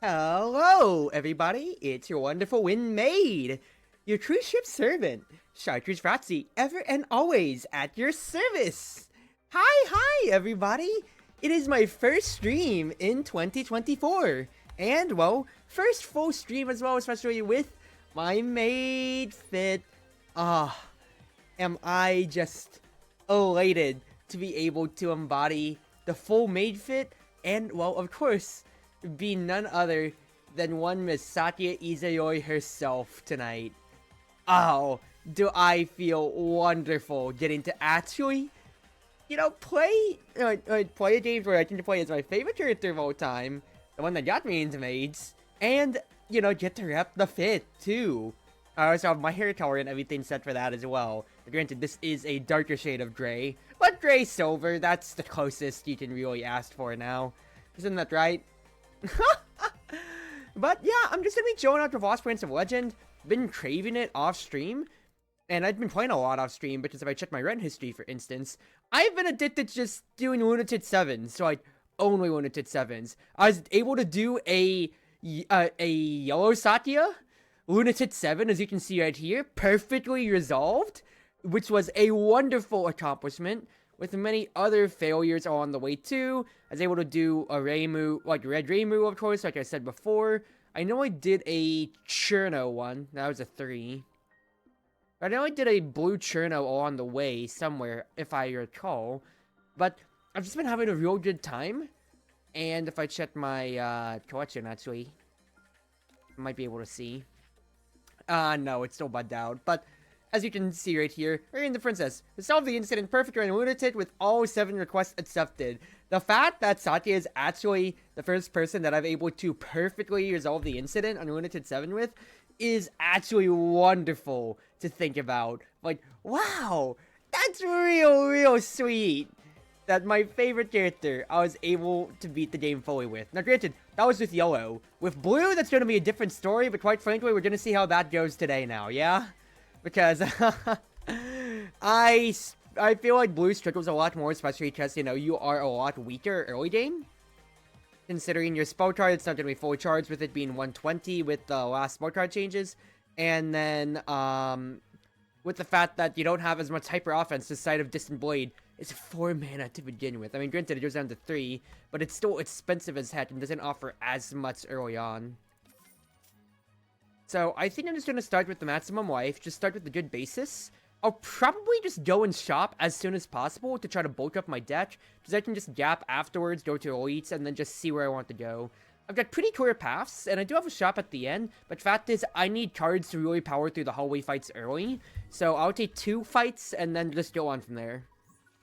Hello, everybody! It's your Wonderful Wind Maid, your Cruz Ship Servant, Chartreuse Proxy, ever and always at your service! Hi, everybody! It is my first stream in 2024, and, well, first full stream as well, especially with my maid fit. Am I just elated to be able to embody the full maid fit, and, well, of course, be none other than one Miss Satya Izayoi herself tonight. Oh, do I feel wonderful getting to actually, play a game where I can play as my favorite character of all time, the one that got me into maids, and, get to rep the fit, too. I also have my hair color and everything set for that as well. But granted, this is a darker shade of gray, but gray silver, that's the closest you can really ask for now. Isn't that right? But yeah, I'm just gonna be chilling out with Lost Branch of Legend. Been craving it off stream, and I've been playing a lot off stream because if I check my rent history, for instance, I've been addicted to just doing Lunatic 7s, so only Lunatic 7s. I was able to do a yellow Satya Lunatic 7, as you can see right here, perfectly resolved, which was a wonderful accomplishment. With many other failures on the way too, I was able to do a Reimu, like Red Reimu, of course, like I said before. I know I did a Cherno one, that was a 3. I know I did a blue Cherno on the way somewhere, if I recall. But I've just been having a real good time. And if I check my collection, actually, I might be able to see. No, it's still bugged out, but as you can see right here, Rain the Princess resolved the incident perfectly and Lunatic with all 7 requests accepted. The fact that Satya is actually the first person that I've able to perfectly resolve the incident on Lunatic 7 with is actually wonderful to think about. Like, wow, that's real sweet. That my favorite character I was able to beat the game fully with. Now granted, that was with yellow. With blue, that's going to be a different story, but quite frankly, we're going to see how that goes today now, yeah? Because I feel like blue struggles a lot more, especially because, you are a lot weaker early game. Considering your spell card, it's not going to be fully charged with it being 120 with the last spell card changes. And then, with the fact that you don't have as much hyper offense, the Sight of Distant Blade is 4 mana to begin with. I mean, granted, it goes down to 3, but it's still expensive as heck and doesn't offer as much early on. So, I think I'm just going to start with the maximum life, just start with the good basis. I'll probably just go and shop as soon as possible to try to bulk up my deck, because I can just gap afterwards, go to elites, and then just see where I want to go. I've got pretty clear paths, and I do have a shop at the end, but fact is, I need cards to really power through the hallway fights early, so I'll take 2 fights, and then just go on from there.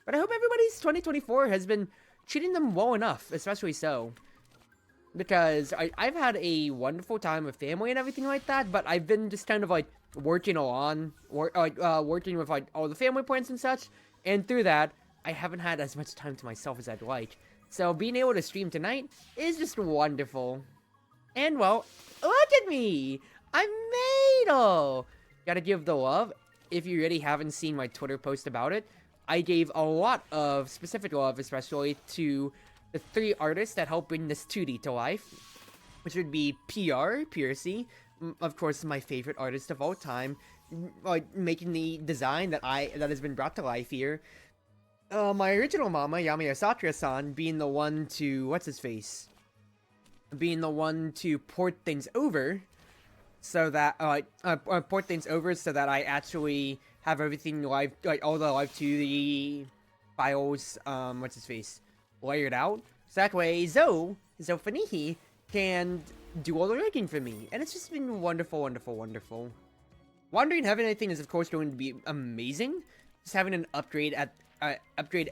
But I hope everybody's 2024 has been treating them well enough, especially so. Because I've had a wonderful time with family and everything like that, but I've been just kind of working working with all the family plans and such, and through that, I haven't had as much time to myself as I'd like. So being able to stream tonight is just wonderful. And well, look at me! I'm Maidel! Gotta give the love. If you really haven't seen my Twitter post about it, I gave a lot of specific love, especially to the 3 artists that help bring this 2D to life, which would be Piercy, of course, my favorite artist of all time, making the design that has been brought to life here. My original mama, Yami Asatra-san, being the one to being the one to port things over, so that port things over so that I actually have everything live, all the live 2D files, layered out, so that way Zofanihi can do all the rigging for me, and it's just been wonderful. Wandering Heaven, I think, is of course going to be amazing. Just having an upgrade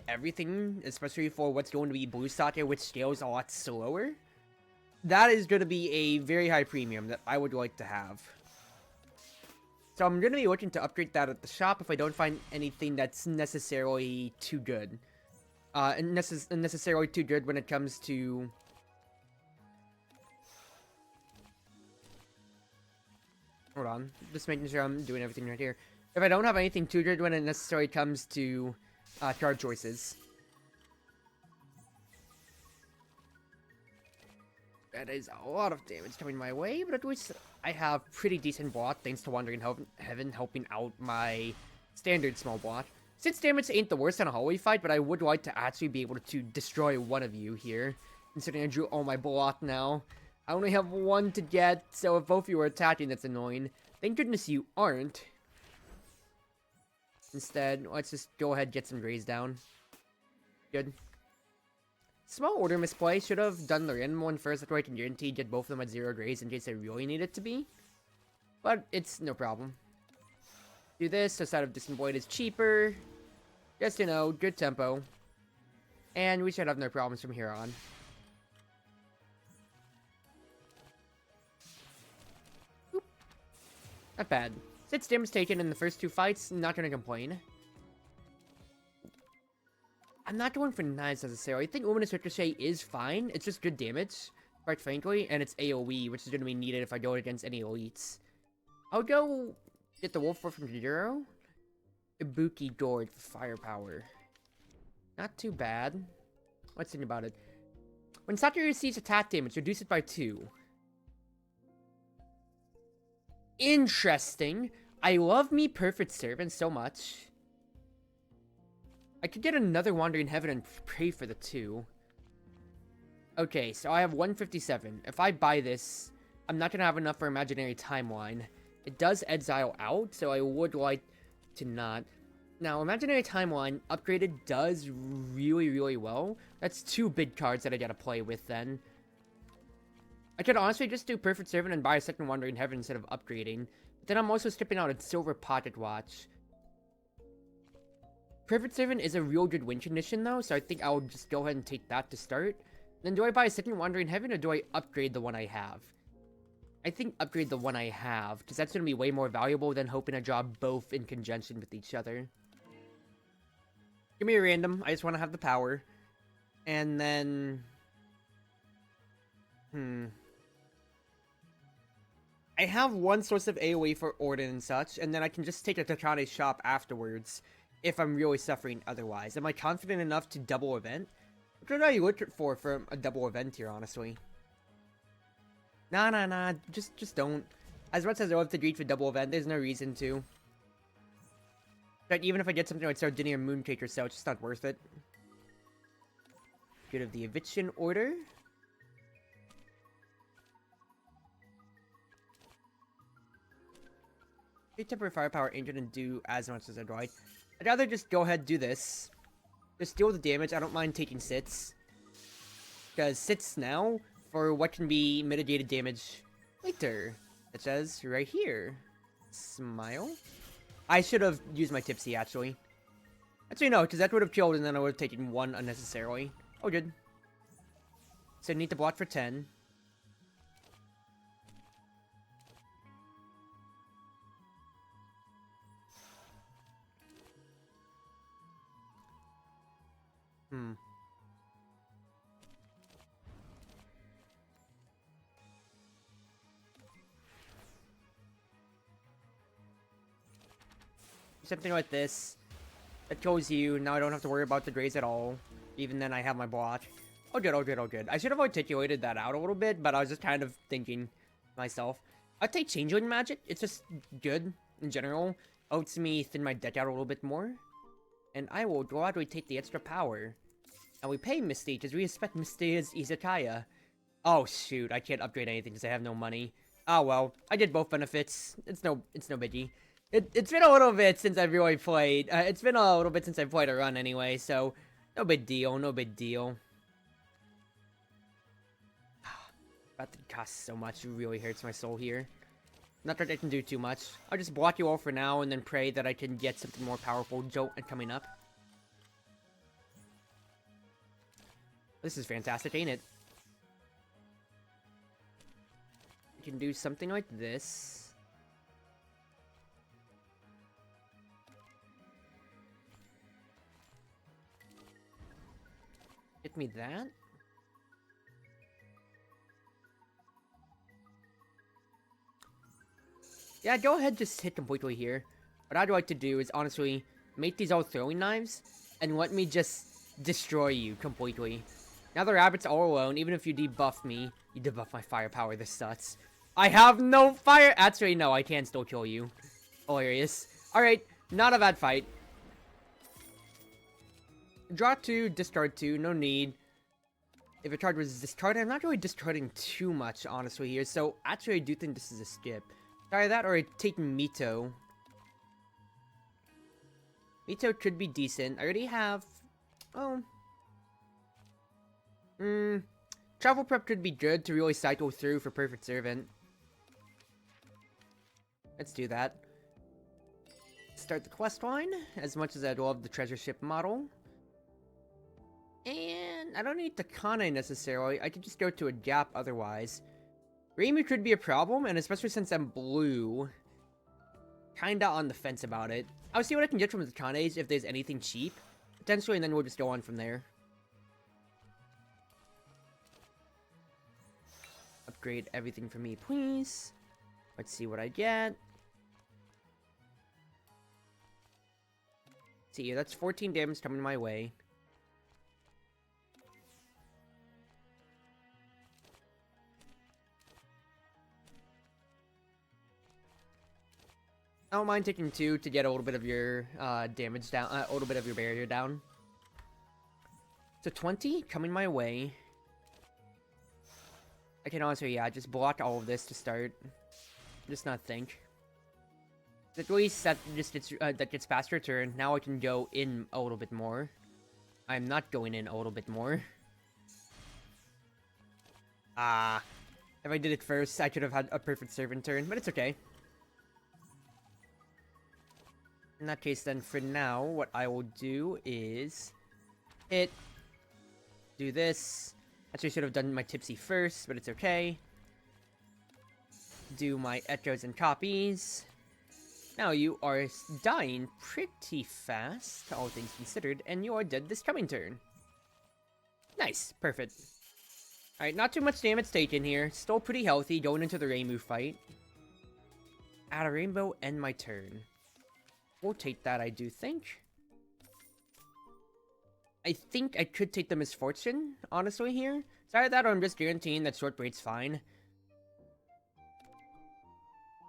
everything, especially for what's going to be Blue Satya, which scales a lot slower. That is going to be a very high premium that I would like to have. So I'm going to be looking to upgrade that at the shop if I don't find anything that's necessarily too good. Necessarily too good when it comes to... Hold on, just making sure I'm doing everything right here. If I don't have anything too good when it necessarily comes to card choices. That is a lot of damage coming my way, but at least I have pretty decent bot thanks to Wandering Heaven helping out my standard small bot. 6 damage ain't the worst on a hallway fight, but I would like to actually be able to destroy one of you here. Considering I drew all my block now. I only have 1 to get, so if both of you are attacking, that's annoying. Thank goodness you aren't. Instead, let's just go ahead and get some grays down. Good. Small order misplay. Should have done the random one first, that way I can guarantee get both of them at 0 grays in case I really need it to be. But it's no problem. Do this, the side of Distant Void is cheaper. Just, you know, good tempo. And we should have no problems from here on. Oop. Not bad. 6 damage taken in the first 2 fights, not gonna complain. I'm not going for knives necessarily. I think Luminous Ricochet is fine. It's just good damage, quite frankly, and it's AoE, which is going to be needed if I go against any elites. I'll go get the Wolf Force from Jiro. Ibuki Gourd for firepower. Not too bad. Let's think about it. When Satori receives attack damage, reduce it by 2. Interesting. I love me Perfect Servant so much. I could get another Wandering Heaven and pray for the 2. Okay, so I have 157. If I buy this, I'm not going to have enough for Imaginary Timeline. It does exile out, so I would like to not. Now, Imaginary Timeline upgraded does really, really well. That's 2 big cards that I gotta play with then. I could honestly just do Perfect Servant and buy a second Wandering Heaven instead of upgrading. But then I'm also stripping out a Silver Pocket Watch. Perfect Servant is a real good win condition though, so I think I'll just go ahead and take that to start. Then do I buy a second Wandering Heaven or do I upgrade the one I have? I think upgrade the one I have, because that's going to be way more valuable than hoping to draw both in conjunction with each other. Give me a random, I just want to have the power. And then... I have 1 source of AoE for Orden and such, and then I can just take a Takane shop afterwards. If I'm really suffering otherwise. Am I confident enough to double event? What did I look for a double event here, honestly? Nah. Just don't. As much as I love to greet for double event, there's no reason to. But even if I get something like Sardinia Mooncake or so, it's just not worth it. Good of the Eviction Order. Temporary Firepower ain't gonna do as much as I'd like. I'd rather just go ahead and do this. Just deal with the damage. I don't mind taking sits. Because sits now for what can be mitigated damage later. Such as right here. Smile. I should have used my Tipsy, actually. Actually, no, because that would have killed and then I would have taken 1 unnecessarily. Oh, good. So I need to block for 10. Something like this. That kills you. Now I don't have to worry about the grays at all. Even then I have my block. Oh good, oh good, oh good. I should have articulated that out a little bit, but I was just kind of thinking myself. I'd take Changeling Magic. It's just good in general. Helps me thin my deck out a little bit more. And I will gladly take the extra power. And we pay Misty because we expect Misty's Izakaya. Oh shoot, I can't upgrade anything because I have no money. Oh well, I did both benefits. It's no biggie. It's been a little bit since I've really played. It's been a little bit since I've played a run anyway, so no big deal, no big deal. About to cost so much, it really hurts my soul here. Not that I can do too much. I'll just block you all for now and then pray that I can get something more powerful Jolt coming up. This is fantastic, ain't it? You can do something like this. Hit me that. Yeah, go ahead, just hit completely here. What I'd like to do is honestly make these all throwing knives and let me just destroy you completely. Now the rabbit's all alone. Even if you debuff me, you debuff my firepower. This sucks. I have no fire. Actually, no, I can still kill you. Hilarious. Alright, not a bad fight. Draw 2, discard 2, no need. If a card was discarded, I'm not really discarding too much, honestly, here. So, actually, I do think this is a skip. Either that or I take Mito. Mito could be decent. I already have... Oh. Travel Prep could be good to really cycle through for Perfect Servant. Let's do that. Start the quest line, as much as I'd love the treasure ship model. And I don't need Takane necessarily, I could just go to a gap otherwise. Reimu could be a problem, and especially since I'm blue, kinda on the fence about it. I'll see what I can get from the Takanes if there's anything cheap, potentially, and then we'll just go on from there. Upgrade everything for me, please. Let's see what I get. See, that's 14 damage coming my way. I don't mind taking 2 to get a little bit of your damage down, a little bit of your barrier down. So 20 coming my way. I can honestly, yeah, just block all of this to start. Just not think. At least that just gets that gets faster turn. Now I can go in a little bit more. I'm not going in a little bit more. If I did it first, I could have had a Perfect Servant turn, but it's okay. In that case, then, for now, what I will do is hit, do this. Actually, I should have done my Tipsy first, but it's okay. Do my echoes and copies. Now you are dying pretty fast, all things considered, and you are dead this coming turn. Nice, perfect. Alright, not too much damage taken here. Still pretty healthy going into the Reimu fight. Add a rainbow, end my turn. We'll take that, I do think. I think I could take the Misfortune, honestly, here. Sorry that, or I'm just guaranteeing that Short Braid's fine.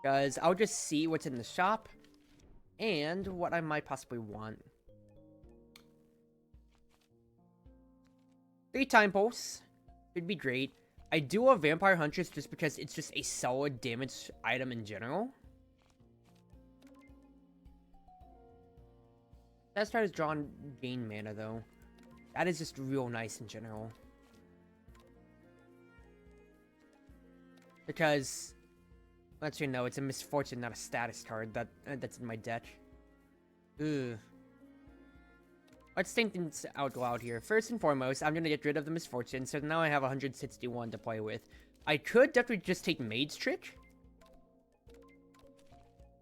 Because I'll just see what's in the shop, and what I might possibly want. 3 Time Pulse. Would be great. I do love Vampire Huntress just because it's just a solid damage item in general. That start is drawn gain mana though. That is just real nice in general. Because, let you know, it's a Misfortune, not a status card that's in my deck. Ugh. Let's think things out loud here. First and foremost, I'm gonna get rid of the Misfortune, so now I have 161 to play with. I could definitely just take Maid's Trick.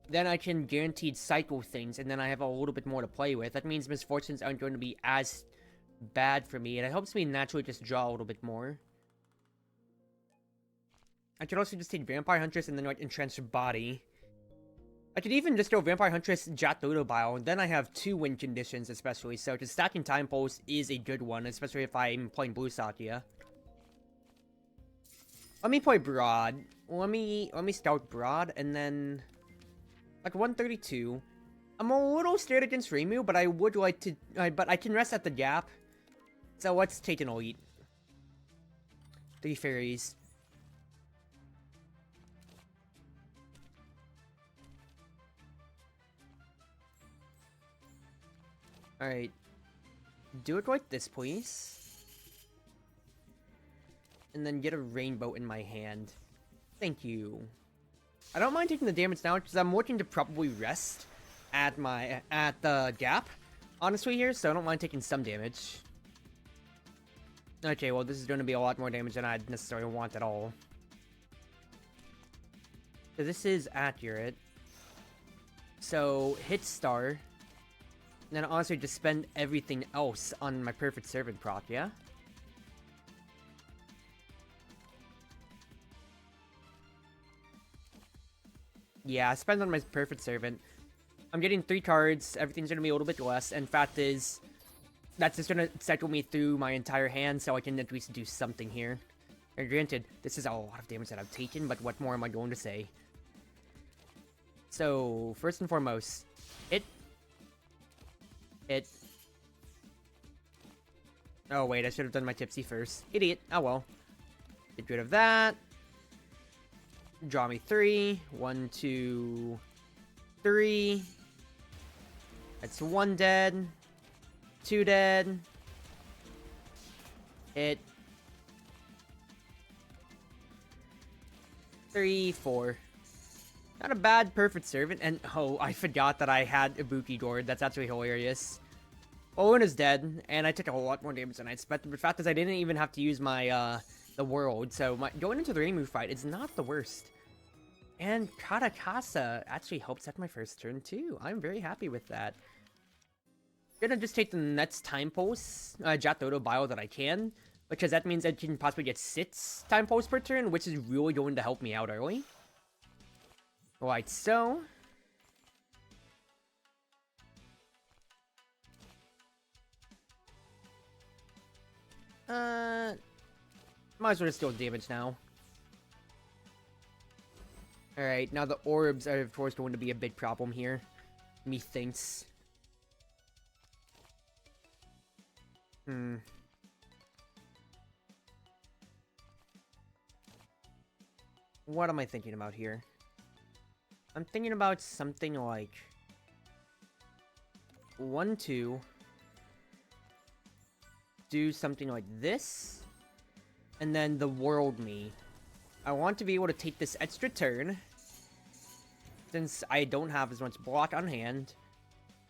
Then I can guaranteed cycle things, and then I have a little bit more to play with. That means Misfortunes aren't going to be as bad for me, and it helps me naturally just draw a little bit more. I could also just take Vampire Huntress and then like Entrenched Body. I could even just go Vampire Huntress, Jat Bile, and then I have 2 win conditions especially, so just stacking Time Pulse is a good one, especially if I'm playing Blue Satya. Let me play Broad. Let me scout Broad, and then... like 132. I'm a little scared against Reimu, but I would like to... but I can rest at the gap. So let's take an Elite. 3 Fairies. Alright. Do it like this, please. And then get a Rainbow in my hand. Thank you. I don't mind taking the damage now, because I'm looking to probably rest at the gap, honestly, here, so I don't mind taking some damage. Okay, well, this is going to be a lot more damage than I'd necessarily want at all. So this is accurate. So, hit star. And then honestly just spend everything else on my Perfect Servant proc, yeah? Yeah, spend on my Perfect Servant. I'm getting 3 cards, everything's gonna be a little bit less, and fact is, that's just gonna cycle me through my entire hand, so I can at least do something here. And granted, this is a lot of damage that I've taken, but what more am I going to say? So, first and foremost, Hit. Oh wait, I should have done my tipsy first. Idiot. Oh well. Get rid of that. Draw me 3. 1, 2, 3. That's 1 dead. 2 dead. Hit. 3, 4. Not a bad perfect servant. And oh, I forgot that I had Ibuki Gourd. That's actually hilarious. Owen is dead, and I took a whole lot more damage than I expected. But the fact is, I didn't even have to use my the world. So going into the Reimu fight, it's not the worst. And Katakasa actually helps at my first turn too. I'm very happy with that. Gonna just take the next time pulse, Jatoto bio that I can, because that means I can possibly get 6 time pulse per turn, which is really going to help me out early. Right, so might as well just deal damage now. Alright, now the orbs are of course going to be a big problem here. Methinks. What am I thinking about here? I'm thinking about something like 1, 2. Do something like this. And then the world me. I want to be able to take this extra turn, since I don't have as much block on hand,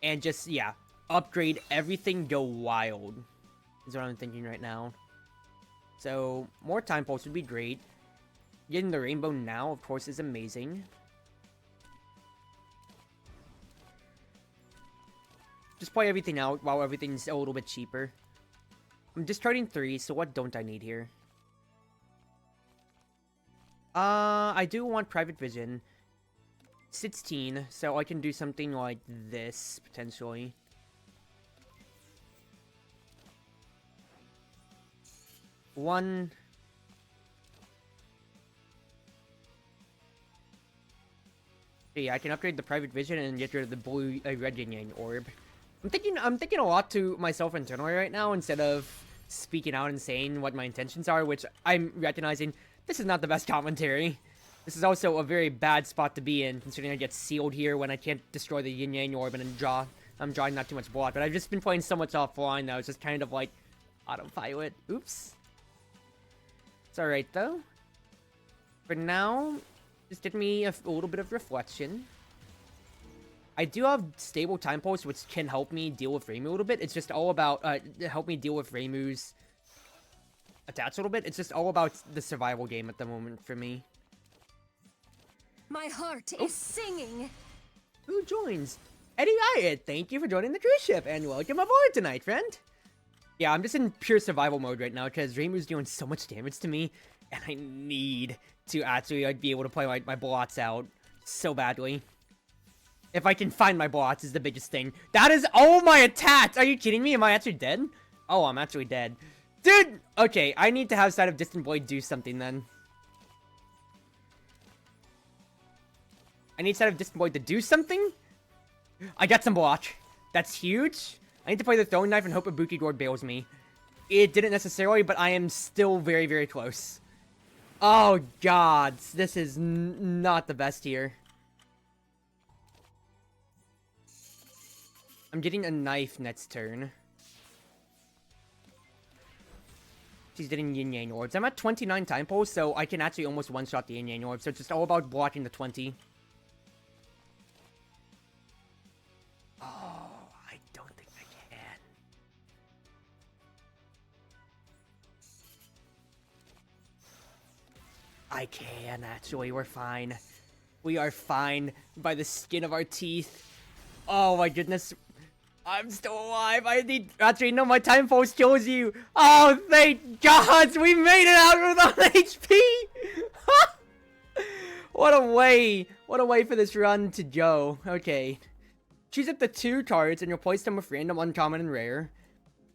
and just, yeah, upgrade everything, go wild, is what I'm thinking right now. So, more time pulse would be great. Getting the rainbow now, of course, is amazing. Just play everything out while everything's a little bit cheaper. I'm discarding 3, so what don't I need here? I do want private vision. 16, so I can do something like this, potentially. One. Yeah, I can upgrade the private vision and get rid of the blue, red yin yang orb. I'm thinking a lot to myself internally right now instead of speaking out and saying what my intentions are, which I'm recognizing this is not the best commentary. This is also a very bad spot to be in, considering I get sealed here when I can't destroy the yin yang orb and then I'm drawing not too much block. But I've just been playing so much offline that it's just kind of like autopilot. Oops. It's alright though. For now, just get me a little bit of reflection. I do have stable time pulse, which can help me deal with Reimu a little bit. It's just all about help me deal with Reimu's attacks a little bit. It's just all about the survival game at the moment for me. My heart is singing. Who joins? Eddie Riot, thank you for joining the cruise ship and welcome aboard tonight, friend. Yeah, I'm just in pure survival mode right now because Reimu's doing so much damage to me, and I need to actually be able to play my blots out so badly. If I can find my blots is the biggest thing. That is all my attacks! Are you kidding me? Am I actually dead? Oh, I'm actually dead. Dude! Okay, I need to have Sight of Distant Blade do something then. I need Sight of Distant Blade to do something? I got some block. That's huge. I need to play the throwing knife and hope Ibuki Gourd bails me. It didn't necessarily, but I am still very, very close. Oh, God. This is not the best here. I'm getting a knife next turn. She's getting yin yang orbs. I'm at 29 time pulse, so I can actually almost one-shot the yin yang orb. So it's just all about blocking the 20. Oh, I don't think I can. I can, actually. We're fine. We are fine by the skin of our teeth. Oh my goodness. I'm still alive. I need... Actually, no, my time pulse kills you. Oh, thank God. We made it out without HP. What a way. What a way for this run to go. Okay. Choose up the 2 cards and replace them with random, uncommon, and rare.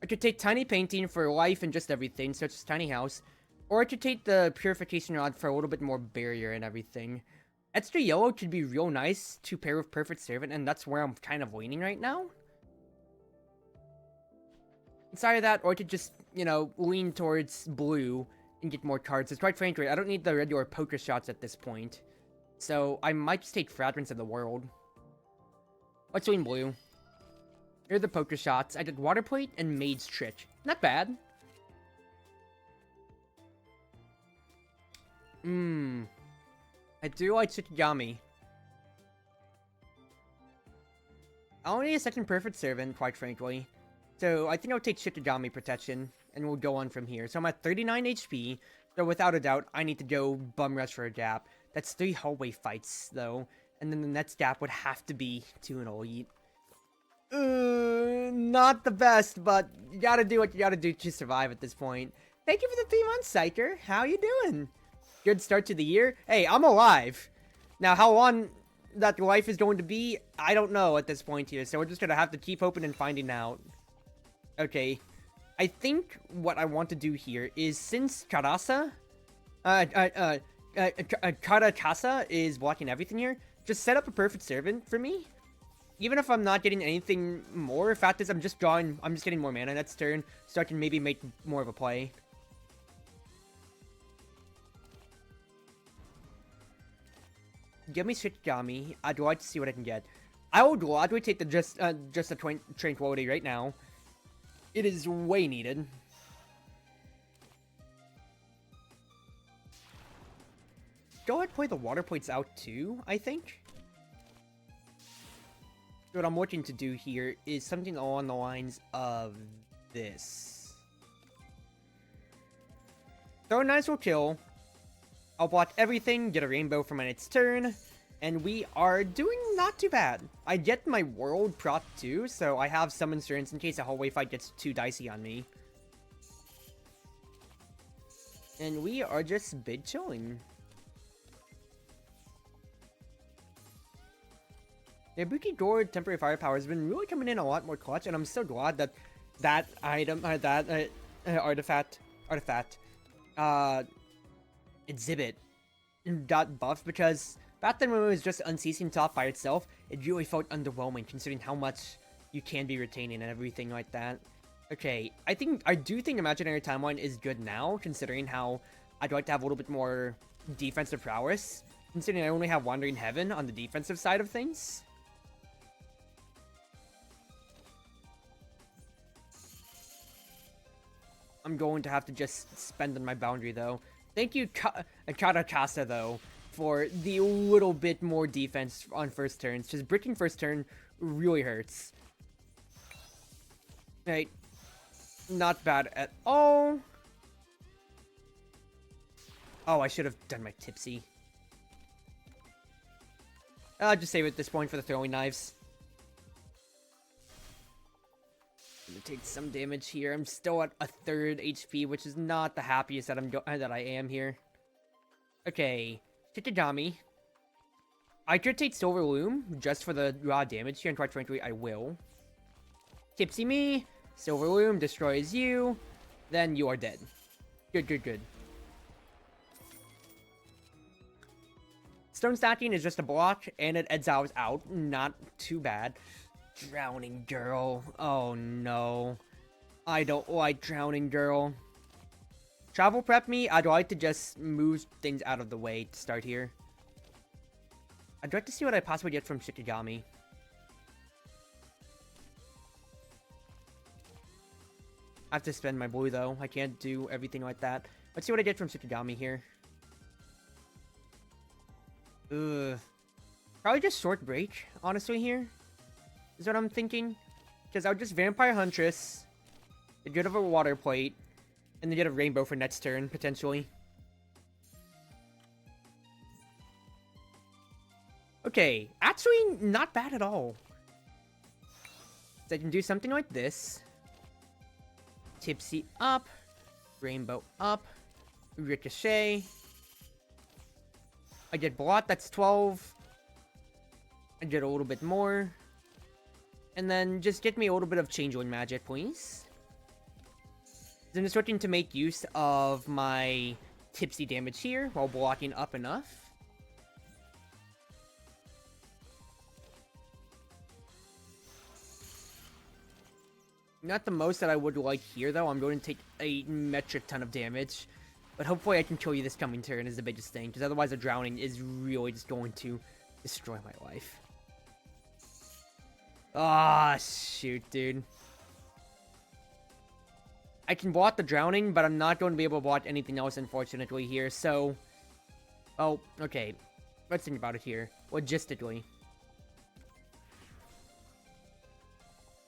I could take Tiny Painting for life and just everything, such as Tiny House. Or I could take the Purification Rod for a little bit more barrier and everything. Extra yellow could be real nice to pair with Perfect Servant, and that's where I'm kind of leaning right now. Inside that, or I could just, you know, lean towards blue and get more cards. It's quite frankly, I don't need the regular poker shots at this point. So I might just take Fragrance of the World. Let's lean blue. Here are the poker shots. I did Water Plate and Maid's Trick. Not bad. I do like Shikigami. I only need a second Perfect Servant, quite frankly. So I think I'll take Shikigami Protection, and we'll go on from here. So I'm at 39 HP, so without a doubt, I need to go Bum Rush for a gap. That's 3 hallway fights, though. And then the next gap would have to be to an Elite. Not the best, but you gotta do what you gotta do to survive at this point. Thank you for the 3 months, Psyker. How you doing? Good start to the year. Hey, I'm alive. Now, how long that life is going to be, I don't know at this point here. So we're just gonna have to keep hoping and finding out. Okay. I think what I want to do here is, since Karakasa is blocking everything here, just set up a Perfect Servant for me. Even if I'm not getting anything more, fact is I'm just getting more mana next turn, so I can maybe make more of a play. Give me Shikigami. I'd like to see what I can get. I would gladly take the just a Tranquility right now. It is way needed. Go ahead and play the Water Plates out too, I think. What I'm looking to do here is something along the lines of this. Throw a nice will kill. I'll block everything, get a rainbow for my next turn, and we are doing not too bad. I get my world prot too, so I have some insurance in case a hallway fight gets too dicey on me. And we are just big chilling. The Ibuki Gourd Temporary Firepower has been really coming in a lot more clutch, and I'm so glad that that item, artifact, exhibit got buffed, because back then when it was just Unceasing Top by itself, it really felt underwhelming considering how much you can be retaining and everything like that. Okay, I do think Imaginary Timeline is good now, considering how I'd like to have a little bit more defensive prowess, considering I only have Wandering Heaven on the defensive side of things. I'm going to have to just spend on my boundary, though. Thank you, Karakasa, though, for the little bit more defense on first turns. Just bricking first turn really hurts. Right. Not bad at all. Oh, I should have done my Tipsy. I'll just save it at this point for the throwing knives. Gonna take some damage here. I'm still at a 3rd HP, which is not the happiest that I am here. Okay, Shikigami. I could take Silver Loom just for the raw damage here, and quite frankly, I will. Tipsy me, Silver Loom destroys you, then you are dead. Good, good, good. Stone Stacking is just a block, and it exiles out. Not too bad. Drowning Girl. Oh no. I don't like Drowning Girl. Travel prep me. I'd like to just move things out of the way to start here. I'd like to see what I possibly get from Shikigami. I have to spend my blue though. I can't do everything like that. Let's see what I get from Shikigami here. Ugh. Probably just Short Break, honestly, here. Is what I'm thinking. Because I'll just Vampire Huntress, get rid of a Water Plate, and then get a Rainbow for next turn, potentially. Okay, actually not bad at all. So I can do something like this. Tipsy up, Rainbow up, Ricochet. I get Blot, that's 12. I get a little bit more. And then just get me a little bit of Changeling magic, please. I'm just looking to make use of my tipsy damage here while blocking up enough. Not the most that I would like here, though. I'm going to take a metric ton of damage. But hopefully I can kill you this coming turn is the biggest thing. Because otherwise a drowning is really just going to destroy my life. Ah, shoot, dude. I can block the drowning, but I'm not going to be able to block anything else, unfortunately, here. So, oh, okay. Let's think about it here. Logistically.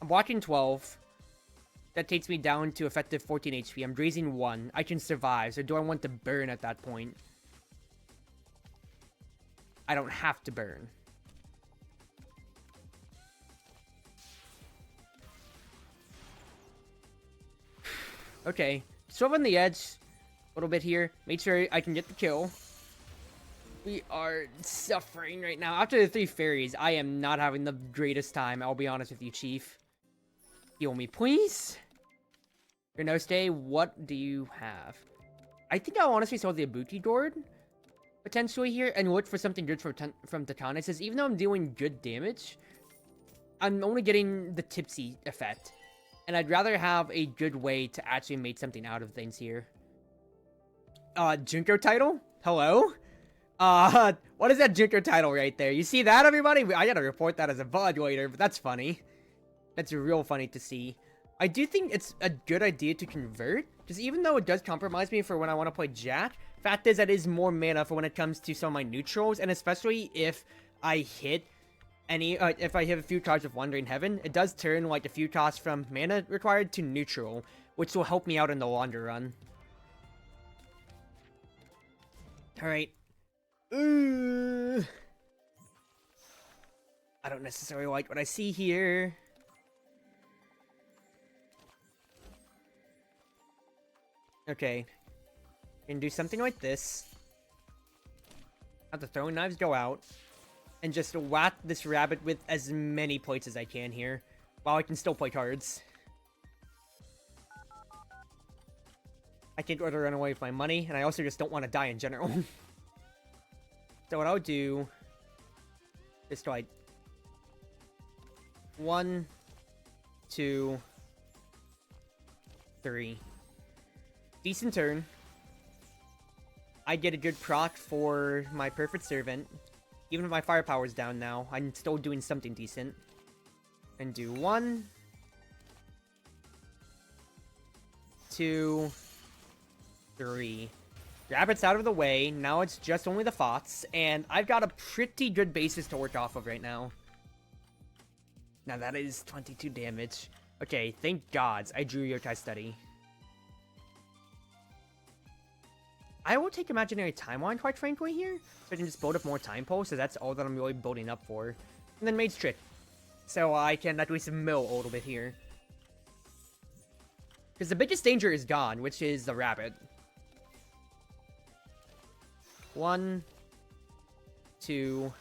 I'm blocking 12. That takes me down to effective 14 HP. I'm raising 1. I can survive, so do I want to burn at that point? I don't have to burn. Okay, still on the edge a little bit here. Make sure I can get the kill. We are suffering right now. After the 3 fairies, I am not having the greatest time. I'll be honest with you, Chief. Heal me, please. Renoste, what do you have? I think I'll honestly sell the Ibuki Gourd, potentially here, and look for something good from Takana. It says, even though I'm doing good damage, I'm only getting the tipsy effect. And I'd rather have a good way to actually make something out of things here. Junko title? Hello? What is that Junko title right there? You see that, everybody? I gotta report that as a VOD later, but that's funny. That's real funny to see. I do think it's a good idea to convert, because even though it does compromise me for when I want to play Jack, fact is that is more mana for when it comes to some of my neutrals, and especially if I hit if I hit a few cards of Wandering Heaven, it does turn like a few costs from mana required to neutral, which will help me out in the longer run. Alright. I don't necessarily like what I see here. Okay. Can do something like this. Have the throwing knives go out. And just whack this rabbit with as many plates as I can here. While I can still play cards. I can't go to run away with my money. And I also just don't want to die in general. So what I'll do... is like... 1, 2, 3. Decent turn. I get a good proc for my Perfect Servant. Even if my firepower is down now, I'm still doing something decent. And do 1, 2, 3. Rabbit's out of the way. Now it's just only the Fots. And I've got a pretty good basis to work off of right now. Now that is 22 damage. Okay, thank gods I drew Yokai Study. I will take Imaginary Timeline, quite frankly, here. So I can just build up more time posts, so that's all that I'm really building up for. And then Maid's Trick. So I can at least mill a little bit here. Because the biggest danger is gone, which is the rabbit. 1, 2,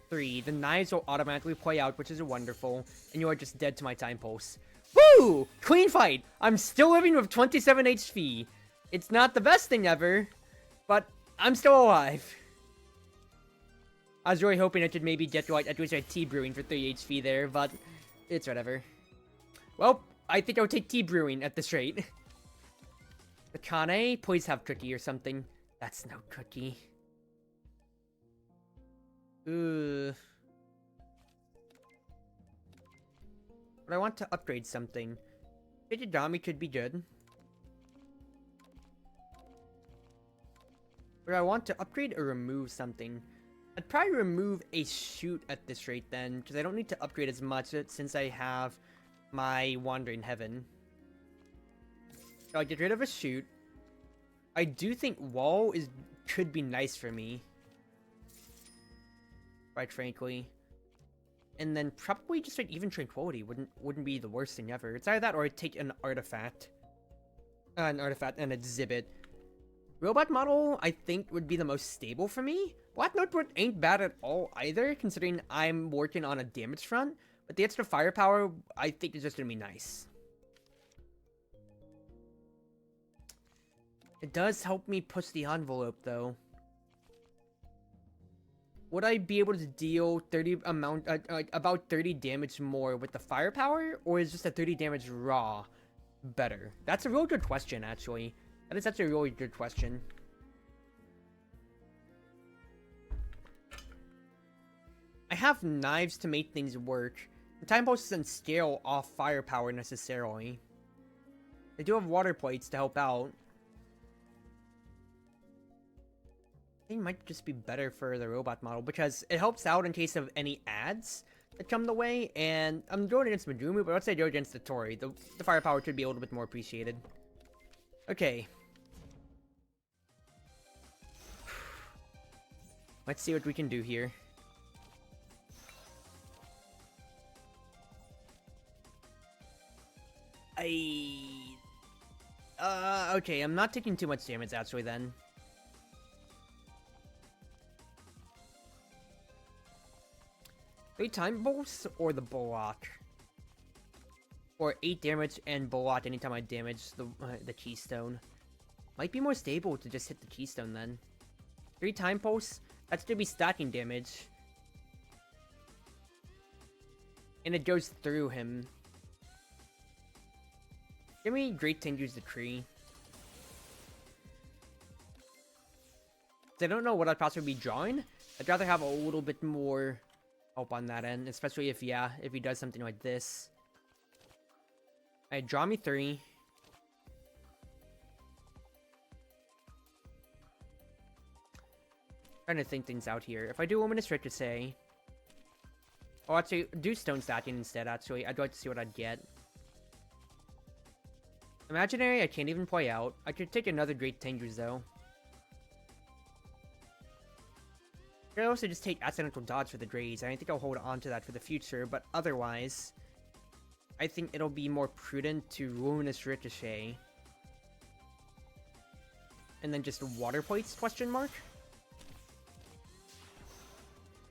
3. The knives will automatically play out, which is wonderful. And you are just dead to my time pulse. Woo! Clean fight! I'm still living with 27 HP. It's not the best thing ever, but I'm still alive. I was really hoping I could maybe get like at least a tea brewing for 3 HP there, but it's whatever. Well, I think I'll take tea brewing at this rate. The Kane, please have cookie or something. That's no cookie. Ugh. But I want to upgrade something. Hikigami could be good. But I want to upgrade or remove something. I'd probably remove a shoot at this rate then, because I don't need to upgrade as much since I have my Wandering Heaven. So I'll get rid of a shoot. I do think wall could be nice for me. Quite frankly. And then probably just like even Tranquility wouldn't be the worst thing ever. It's either that or I'd take an artifact. An artifact and exhibit. Robot model, I think, would be the most stable for me. Black Notebook ain't bad at all either, considering I'm working on a damage front. But the extra firepower, I think, is just gonna be nice. It does help me push the envelope, though. Would I be able to deal about 30 damage more with the firepower, or is just a 30 damage raw better? That's a real good question, actually. That is actually a really good question. I have knives to make things work. The time post doesn't scale off firepower necessarily. They do have water plates to help out. They might just be better for the robot model because it helps out in case of any ads that come the way. And I'm going against Majumu, but let's say go against the Tori. The firepower could be a little bit more appreciated. Okay. Let's see what we can do here. Okay, I'm not taking too much damage actually then. Three time bolts or the block? Or 8 damage and block anytime I damage the keystone. Might be more stable to just hit the keystone then. 3 time pulse? That's gonna be stacking damage. And it goes through him. Give me Great Tengu's Decree. I don't know what I'd possibly be drawing. I'd rather have a little bit more help on that end, especially if, yeah, if he does something like this. Alright, draw me 3. Trying to think things out here. If I do Luminous Ricochet... Oh, actually, do Stone Stacking instead, actually. I'd like to see what I'd get. Imaginary, I can't even play out. I could take another Great Tengus, though. I could also just take Accidental Dodge for the Graze. I think I'll hold on to that for the future, but otherwise... I think it'll be more prudent to Luminous Ricochet. And then just Water Plates, question mark?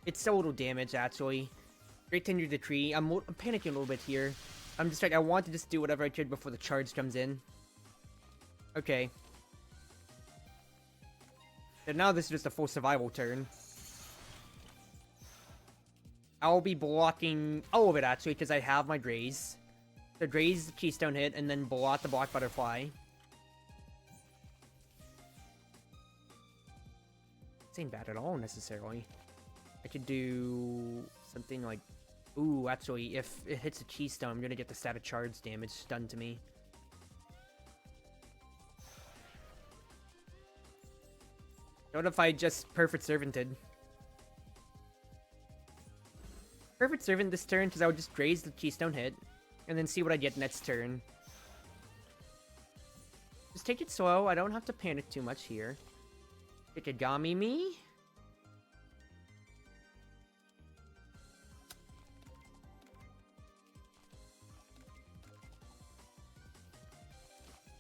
It's so little damage, actually. Great Tengu Decree. I'm panicking a little bit here. I'm just like, I want to just do whatever I could before the charge comes in. Okay. And now this is just a full survival turn. I'll be blocking all of it, actually, because I have my Graze. So Graze the Keystone hit, and then block the Block Butterfly. This ain't bad at all, necessarily. I could do something like... Ooh, actually, if it hits a Keystone, I'm gonna get the static charge damage done to me. What if I just Perfect Servanted? Perfect Servant this turn, because I would just Graze the Keystone hit, and then see what I get next turn. Just take it slow, I don't have to panic too much here. Ikigami me?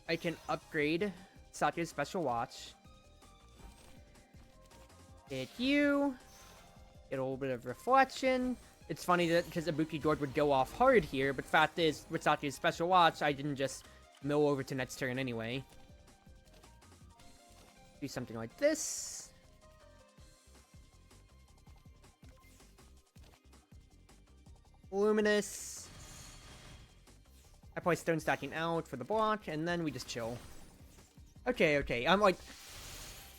I can upgrade Satya's Special Watch. Hit you. Get a little bit of Reflection. It's funny that because Ibuki Gord would go off hard here, but fact is, with Satya's Special Watch, I didn't just mill over to next turn anyway. Do something like this. Luminous. I play Stone Stacking out for the block, and then we just chill. Okay. I'm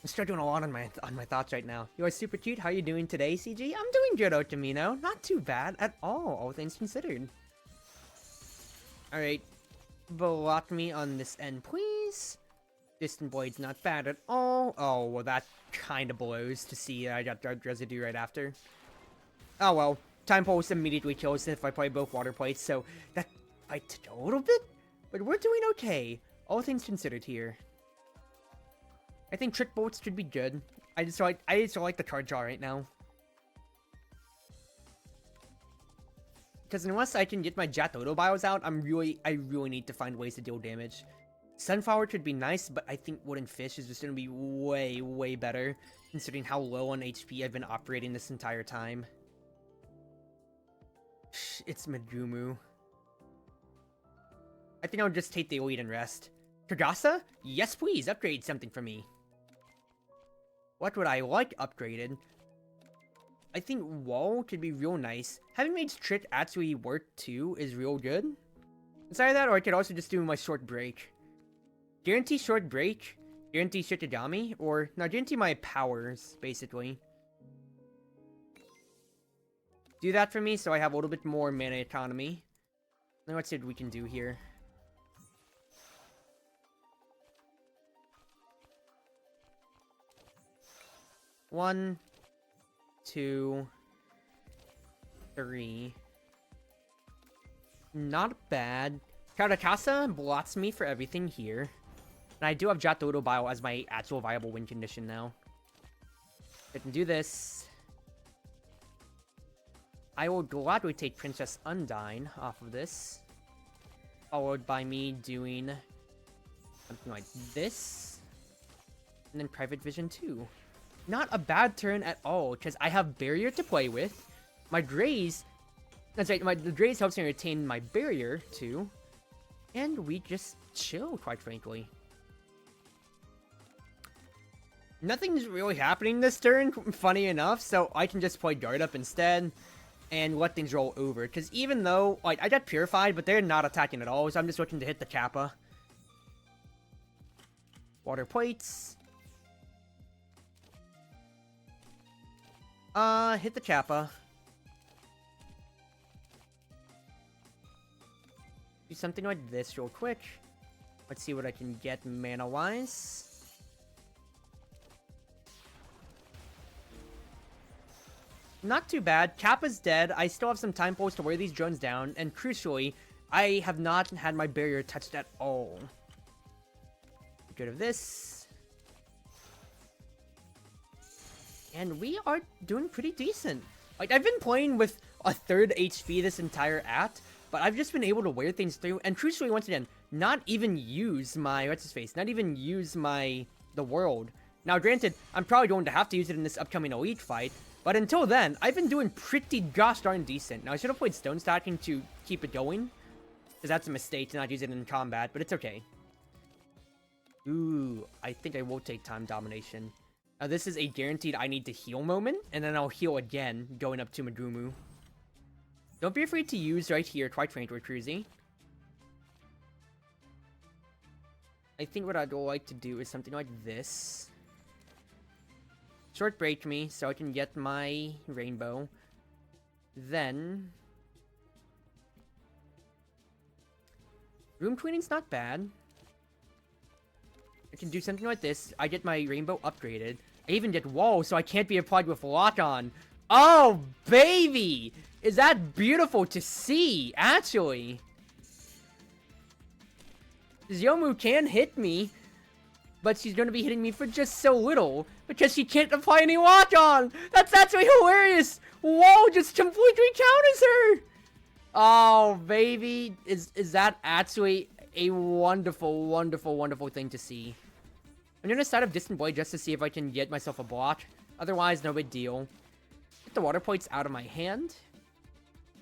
struggling a lot on my thoughts right now. You are super cute. How are you doing today, CG? I'm doing good, Otomino. Not too bad at all things considered. Alright. Block me on this end, please. Distant Blade's not bad at all. Oh, well, that kind of blows to see I got Dark Residue right after. Oh, well. Time Pulse immediately kills if I play both Water Plates, so that fight a little bit, but we're doing okay. All things considered here. I think Trick Bolts should be good. I just like the card draw right now. Because unless I can get my Jatoto Bios out, I really need to find ways to deal damage. Sunflower could be nice, but I think Wooden Fish is just going to be way better, considering how low on HP I've been operating this entire time. It's Megumu. I think I'll just take the Elite and rest. Kagasa? Yes, please, upgrade something for me. What would I like upgraded? I think Wall could be real nice. Having Mage's trick actually work too is real good. It's either that, or I could also just do my short break. Guarantee short break, guarantee Shikigami, or no, guarantee my powers, basically. Do that for me so I have a little bit more mana economy. Now let's see what we can do here. One, two, three. Not bad. Karakasa blots me for everything here. And I do have Jatoto Bio as my actual viable win condition now. I can do this. I will gladly take Princess Undyne off of this. Followed by me doing something like this. And then Private Vision 2. Not a bad turn at all, because I have Barrier to play with. My Graze... That's right, the Graze helps me retain my Barrier, too. And we just chill, quite frankly. Nothing's really happening this turn, funny enough, so I can just play Guard Up instead. And let things roll over, because even though... Like, I got Purified, but they're not attacking at all, so I'm just looking to hit the Kappa. Water Plates... hit the Kappa. Do something like this real quick. Let's see what I can get mana-wise. Not too bad. Kappa's dead. I still have some time pulse to wear these drones down. And crucially, I have not had my barrier touched at all. Get rid of this. And we are doing pretty decent. Like, I've been playing with a third HP this entire act, but I've just been able to wear things through, and crucially, once again, not even use my, not even use the world. Now, granted, I'm probably going to have to use it in this upcoming Elite fight, but until then, I've been doing pretty gosh darn decent. Now, I should have played Stone Stacking to keep it going, because that's a mistake to not use it in combat, but it's okay. Ooh, I think I will take Time Domination. Now, this is a guaranteed I need to heal moment, and then I'll heal again, going up to Megumu. Don't be afraid to use right here, quite frankly, Cruzy. I think what I'd like to do is something like this. Short break me, so I can get my rainbow. Then... Room cleaning's not bad. I can do something like this. I get my rainbow upgraded. I even get wall, so I can't be applied with lock on. Oh, baby! Is that beautiful to see, actually? Yomu can hit me, but she's going to be hitting me for just so little, because she can't apply any lock on! That's actually hilarious! Whoa, just completely counters her! Oh, baby. Is that actually a wonderful, wonderful, wonderful thing to see? I'm gonna start up Distant Blade just to see if I can get myself a block. Otherwise, no big deal. Get the water plates out of my hand.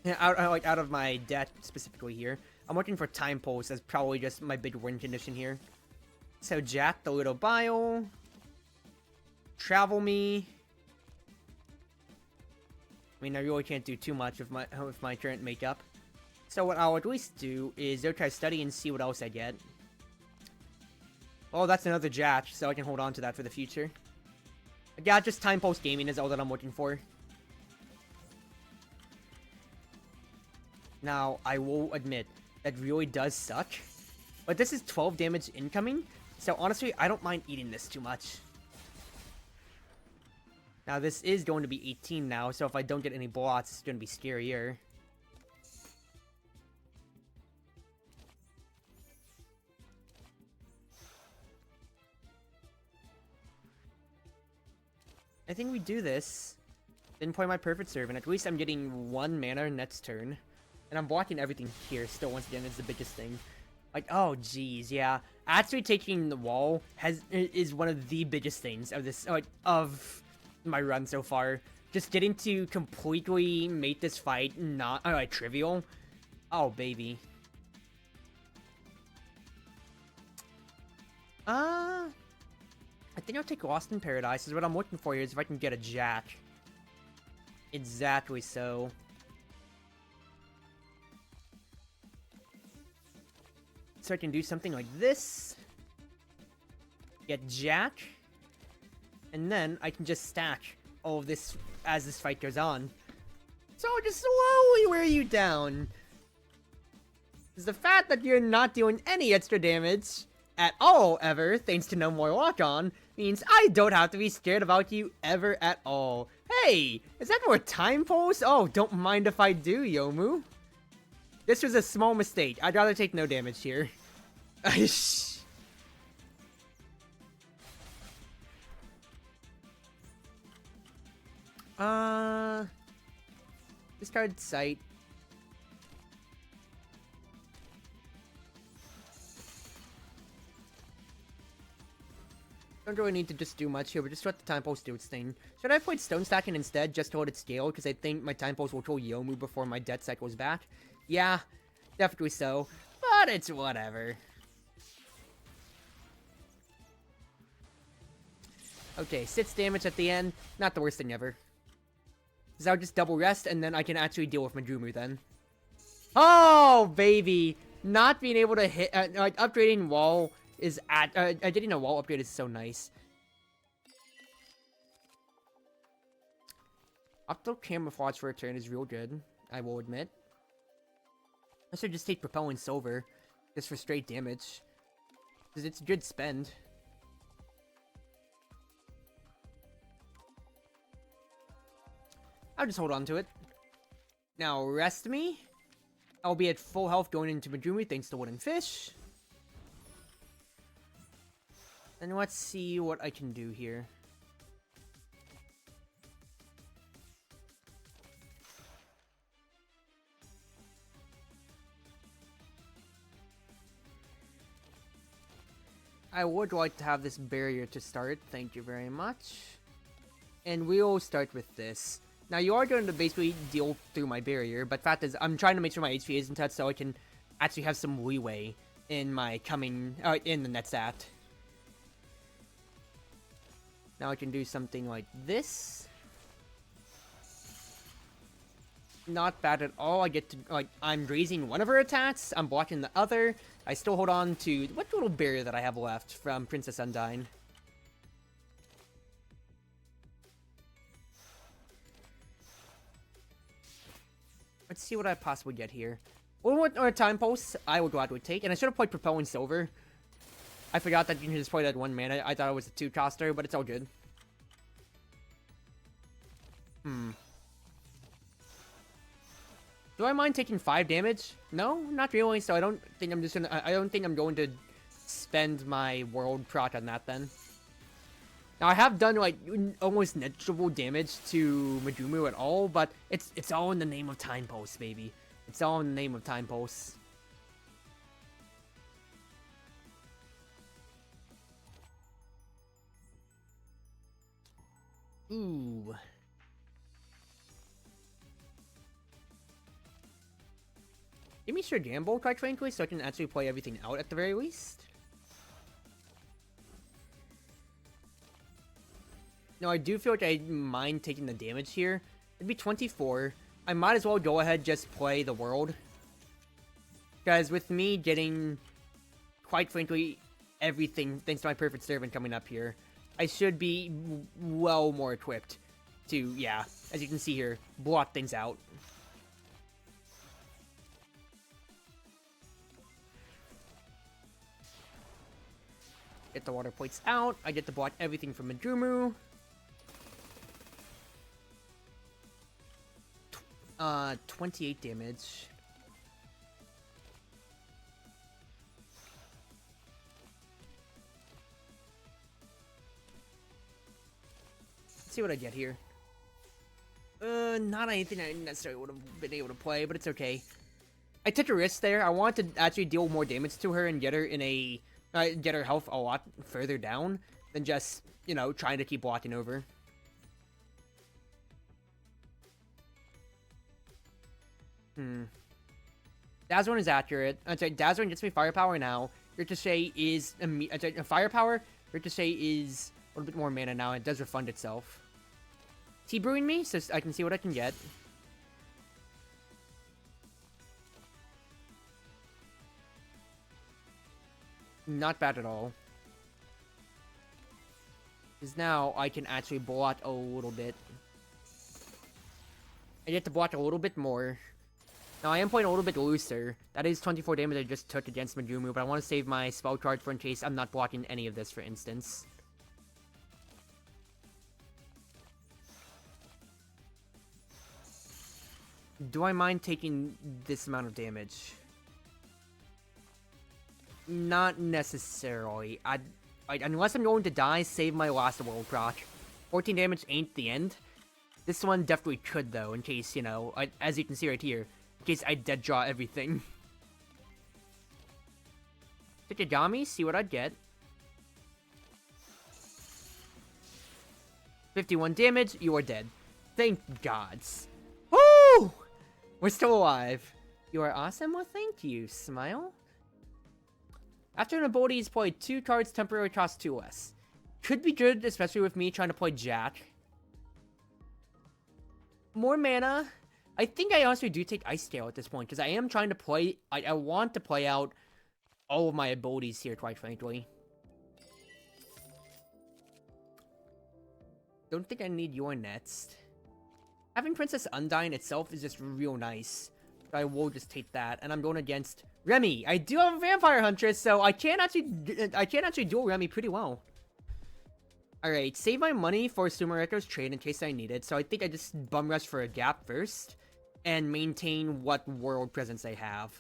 Yeah, out of my deck, specifically here. I'm looking for Time Pulse as probably just my big win condition here. So, Jack the Little Bile. Travel me. I mean, I really can't do too much with my current makeup. So what I'll at least do is go try to study and see what else I get. Oh, that's another Jack, so I can hold on to that for the future. Yeah, just Time Pulse Gaming is all that I'm looking for. Now, I will admit, that really does suck. But this is 12 damage incoming, so honestly, I don't mind eating this too much. Now, this is going to be 18 now, so if I don't get any blots, it's going to be scarier. I think we do this. Then play my Perfect Servant. At least I'm getting 1 mana next turn. And I'm blocking everything here still, once again, is the biggest thing. Like, oh, geez, yeah. Actually taking the wall is one of the biggest things of this, of my run so far. Just getting to completely make this fight not, trivial. Oh, baby. I think I'll take Lost in Paradise, is what I'm looking for here, is if I can get a Jack. Exactly so. So I can do something like this. Get Jack. And then I can just stack all of this as this fight goes on. So I'll just slowly wear you down. Because the fact that you're not doing any extra damage at all ever, thanks to no more lock-on, means I don't have to be scared about you ever at all. Hey, is that more time pulse? Oh, don't mind if I do, Yomu. This was a small mistake. I'd rather take no damage here. Discard Sight. Don't really need to just do much here, but just let the Time Pulse do its thing. Should I have played Stone Stacking instead, just to hold its scale? Because I think my Time Pulse will kill Yomu before my death cycle's back. Yeah, definitely so. But it's whatever. Okay, 6 damage at the end. Not the worst thing ever. Because I'll just double rest, and then I can actually deal with Majumu then. Oh, baby! Not being able to hit... upgrading wall is getting a wall upgrade is so nice. Opto Camouflage for a turn is real good, I will admit. I should just take Propelling Silver, just for straight damage. Because it's a good spend. I'll just hold on to it. Now, rest me. I'll be at full health going into Majumu thanks to Wooden Fish. And let's see what I can do here. I would like to have this barrier to start, thank you very much. And we'll start with this. Now, you are going to basically deal through my barrier, but fact is, I'm trying to make sure my HP isn't touched so I can actually have some leeway in my coming, in the next act. Now I can do something like this. Not bad at all. I get to, like, I'm raising one of her attacks, I'm blocking the other. I still hold on to, what little barrier that I have left from Princess Undyne? Let's see what I possibly get here. What Time Pulse I would gladly take, and I should have played Propelling Silver. I forgot that you can just play that 1 mana. I thought it was a 2-coster, but it's all good. Do I mind taking 5 damage? No, not really. So I don't think I'm just gonna. I don't think I'm going to spend my world proc on that then. Now I have done like almost negligible damage to Majumu at all, but it's all in the name of Time Pulse, baby. It's all in the name of Time Pulse. Ooh. Give me Sir Gamble, quite frankly, so I can actually play everything out at the very least. No, I do feel like I mind taking the damage here. It'd be 24. I might as well go ahead just play the world. Guys, with me getting, quite frankly, everything thanks to my Perfect Servant coming up here, I should be well more equipped to, yeah, as you can see here, blot things out. Get the water plates out. I get to block everything from Majumu. 28 damage. Let's see what I get here. Not anything I necessarily would have been able to play, but it's okay. I took a risk there. I wanted to actually deal more damage to her and get her in a... get her health a lot further down than just, you know, trying to keep blocking over. Dazzling is accurate. I'm sorry, Dazzling gets me firepower now, Ricochet is firepower. Ricochet is a little bit more mana now. It does refund itself. Tea brewing me, so I can see what I can get. Not bad at all. Because now I can actually blot a little bit. I get to blot a little bit more. Now I am playing a little bit looser. That is 24 damage I just took against Majumu, but I want to save my spell card for in case I'm not blocking any of this, for instance. Do I mind taking this amount of damage? Not necessarily. Unless I'm going to die, save my last world proc. 14 damage ain't the end. This one definitely could, though, in case, you know, as you can see right here, in case I dead draw everything. Tikigami, see what I'd get. 51 damage, you are dead. Thank gods. Woo! We're still alive. You are awesome? Well, thank you, Smile. After an ability is played, 2 cards temporarily cost 2 less. Could be good, especially with me trying to play Jack. More mana. I think I honestly do take Ice Scale at this point, because I am trying to play... I want to play out all of my abilities here, quite frankly. Don't think I need your next. Having Princess Undyne itself is just real nice. So I will just take that, and I'm going against Remy. I do have a Vampire Huntress, so I can actually duel Remy pretty well. Alright, save my money for Sumereko's trade in case I need it, so I think I just bum rush for a gap first, and maintain what world presence I have.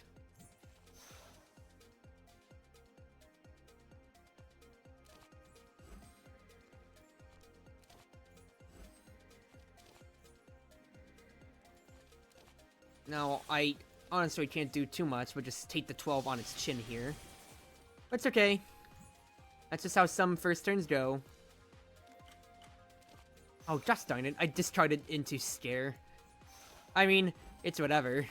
Now, I honestly can't do too much, but just take the 12 on its chin here. But it's okay. That's just how some first turns go. Oh, just darn it. I discarded into Scare. I mean, it's whatever.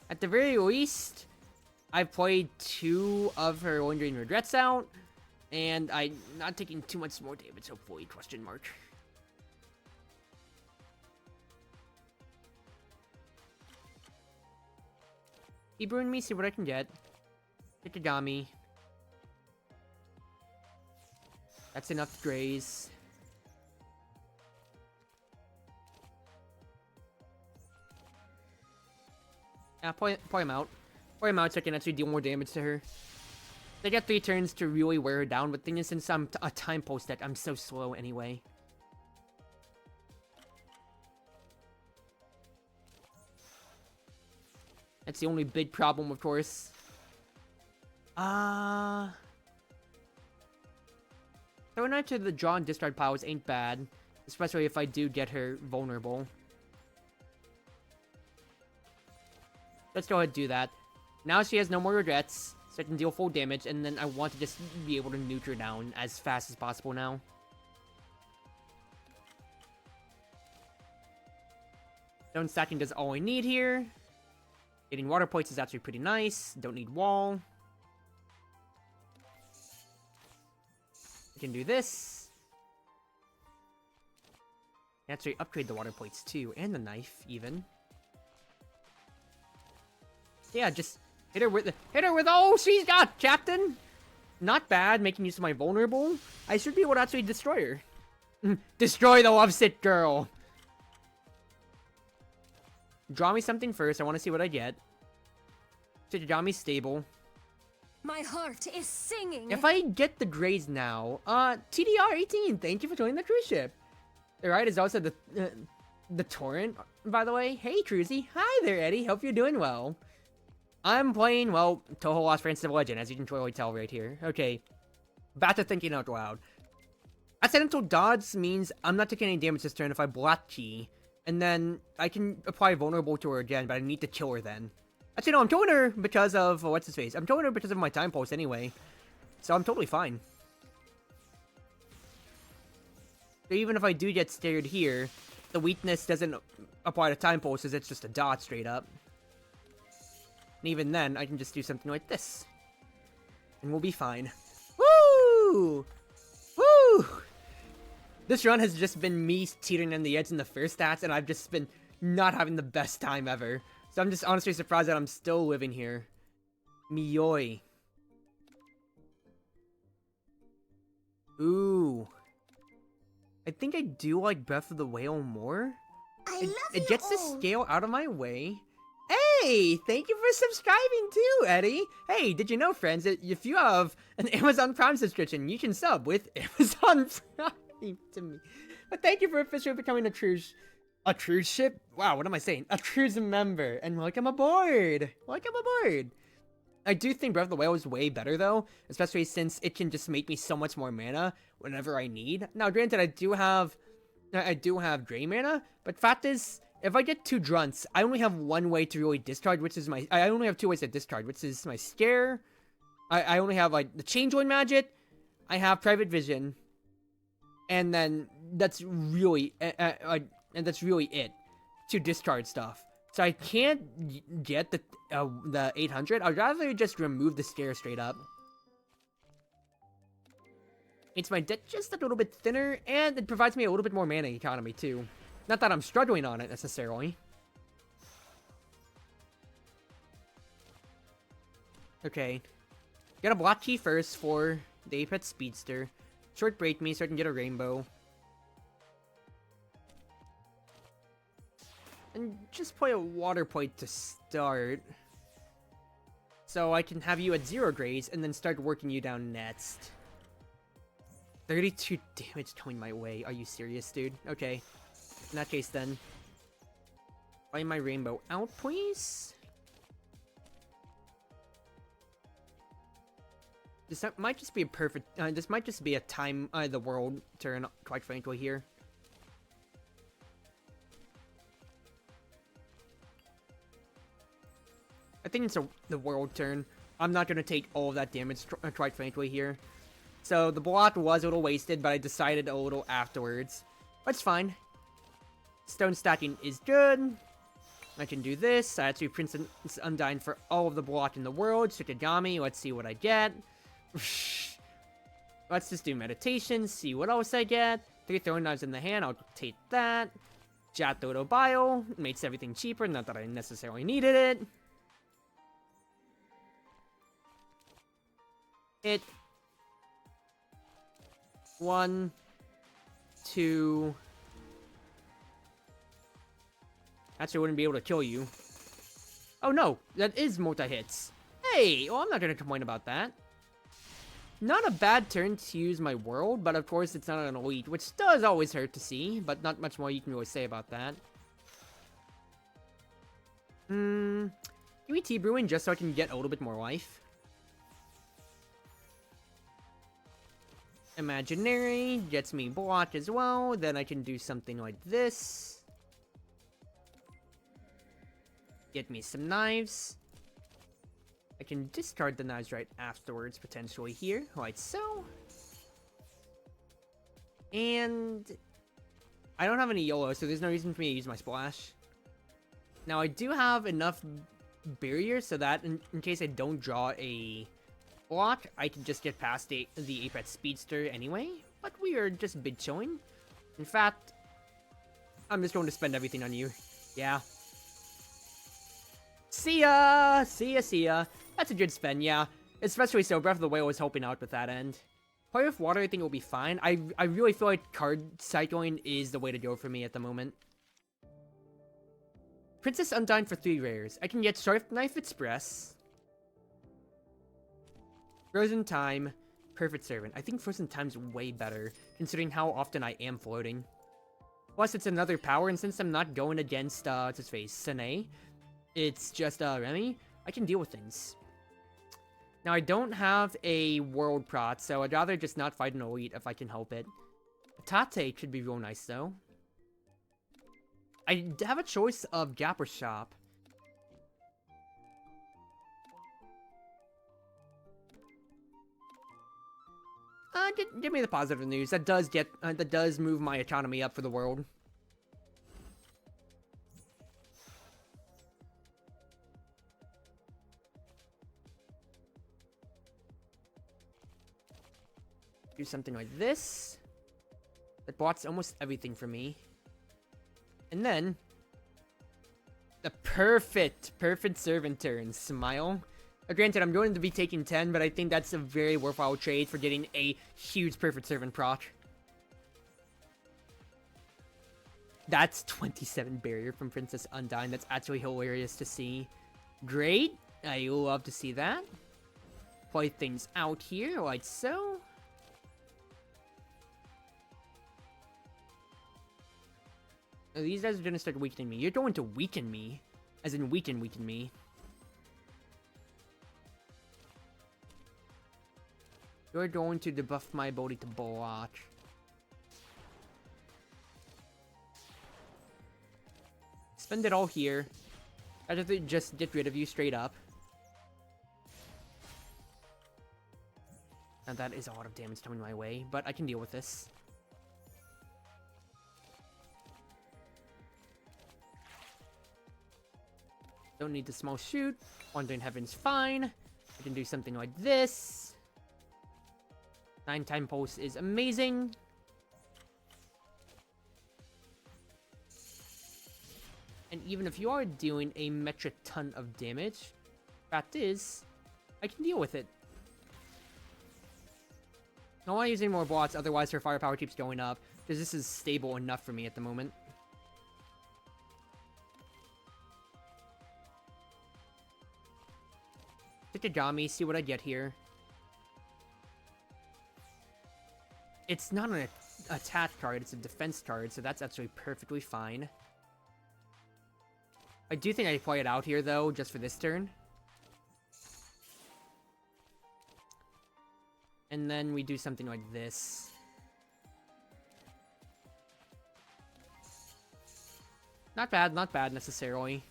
At the very least, I've played 2 of her Lingering Regrets out, and I'm not taking too much more damage, hopefully, question mark. Ibru me, see what I can get. Tikigami. That's enough to graze. Yeah, play him out. Play him out so I can actually deal more damage to her. They got 3 turns to really wear her down, but thing is, since I'm a time post deck, I'm so slow anyway. That's the only big problem, of course. Throwing her to the draw and discard piles ain't bad. Especially if I do get her vulnerable. Let's go ahead and do that. Now she has no more regrets, so I can deal full damage, and then I want to just be able to nuke her down as fast as possible now. Stone stacking does all I need here. Getting water points is actually pretty nice. Don't need wall. I can do this. Actually upgrade the water points too, and the knife even. Yeah, just hit her with oh, she's got Captain. Not bad, making use of my vulnerable. I should be able to actually destroy her. Destroy the lovesick girl. Draw me something first. I want to see what I get. Draw me stable. My heart is singing. If I get the grades now, TDR18, thank you for joining the cruise ship. Alright, is also the torrent, by the way. Hey, Cruzy. Hi there, Eddie. Hope you're doing well. I'm playing, well, Touhou Lost Francis of Legend, as you can clearly tell right here. Okay, back to thinking out loud. Accidental dodge means I'm not taking any damage this turn if I block key, and then I can apply vulnerable to her again, but I need to kill her then. Actually, no, I'm killing her because of, what's his face? I'm killing her because of my time post anyway, so I'm totally fine. So even if I do get scared here, the weakness doesn't apply to time posts, it's just a dot straight up. And even then, I can just do something like this. and we'll be fine. Woo! Woo! This run has just been me teetering on the edge in the first stats, and I've just been not having the best time ever. So I'm just honestly surprised that I'm still living here. Mioi. Ooh. I think I do like Breath of the Whale more. It gets the scale out of my way. Hey, thank you for subscribing too, Eddie. Hey, did you know, friends, that if you have an Amazon Prime subscription, you can sub with Amazon Prime to me. But thank you for officially becoming a cruise ship? Wow, what am I saying? A cruise member. And welcome aboard. Welcome aboard. I do think Breath of the Whale is way better though, especially since it can just make me so much more mana whenever I need. Now, granted, I do have Gray mana, but fact is, if I get 2 Drunts, I only have one way to really discard, which is I only have 2 ways to discard, which is my Scare. I only have like the Changeling Magic. I have Private Vision, and then that's really it to discard stuff. So I can't get the 800. I'd rather just remove the Scare straight up. Makes my deck just a little bit thinner, and it provides me a little bit more mana economy too. Not that I'm struggling on it necessarily. Okay. Get a block key first for the Apex Speedster. Short break me so I can get a rainbow. And just play a water point to start. So I can have you at 0 grays and then start working you down next. 32 damage coming my way. Are you serious, dude? Okay. In that case, then. Play my rainbow out, please. This might just be a perfect... this might just be a time the world turn, quite frankly, here. I think it's the world turn. I'm not going to take all of that damage, quite frankly, here. So, the block was a little wasted, but I decided a little afterwards. But it's fine. Stone stacking is good. I can do this. I actually Princess Undyne for all of the block in the world. Shikigami, let's see what I get. Let's just do meditation, see what else I get. 3 throwing knives in the hand, I'll take that. Jatoto Bile, makes everything cheaper, not that I necessarily needed it. Hit. 1, 2. Actually, I wouldn't be able to kill you. Oh no, that is multi-hits. Hey, well, I'm not gonna complain about that. Not a bad turn to use my world, but of course it's not an elite, which does always hurt to see, but not much more you can really say about that. Give me Tea Brewing just so I can get a little bit more life. Imaginary gets me block as well, then I can do something like this. Get me some knives. I can discard the knives right afterwards, potentially here, like so. And I don't have any YOLO, so there's no reason for me to use my splash. Now, I do have enough barriers so that in case I don't draw a block, I can just get past the Apex Speedster anyway. But we are just big showing. In fact, I'm just going to spend everything on you. Yeah. See ya! See ya, see ya. That's a good spend, yeah. Especially so, Breath of the Whale was helping out with that end. Play with water, I think it will be fine. I really feel like card cycling is the way to go for me at the moment. Princess Undyne for 3 rares. I can get Sharp Knife Express. Frozen Time. Perfect Servant. I think Frozen Time's way better, considering how often I am floating. Plus, it's another power, and since I'm not going against, what's his face, Sene, it's just, Remy, I can deal with things. Now, I don't have a World Prot, so I'd rather just not fight an Elite if I can help it. Tate could be real nice, though. I have a choice of Gap or Shop. Give me the positive news. That does move my economy up for the world. Do something like this. That blocks almost everything for me. And then the perfect servant turn. Smile. Granted, I'm going to be taking 10, but I think that's a very worthwhile trade for getting a huge perfect servant proc. That's 27 barrier from Princess Undyne. That's actually hilarious to see. Great. I love to see that. Play things out here like so. Now, these guys are going to start weakening me. You're going to weaken me. As in weaken me. You're going to debuff my ability to block. Spend it all here. I'd have to just get rid of you straight up. Now that is a lot of damage coming my way, but I can deal with this. Don't need the small shoot. Wandering Heaven's fine. I can do something like this. 9-time pulse is amazing. And even if you are doing a metric ton of damage, fact is, I can deal with it. I don't want to use any more blocks, otherwise her firepower keeps going up, because this is stable enough for me at the moment. Take a Gami, see what I get here. It's not an attack card, it's a defense card, so that's actually perfectly fine. I do think I play it out here, though, just for this turn. And then we do something like this. Not bad necessarily.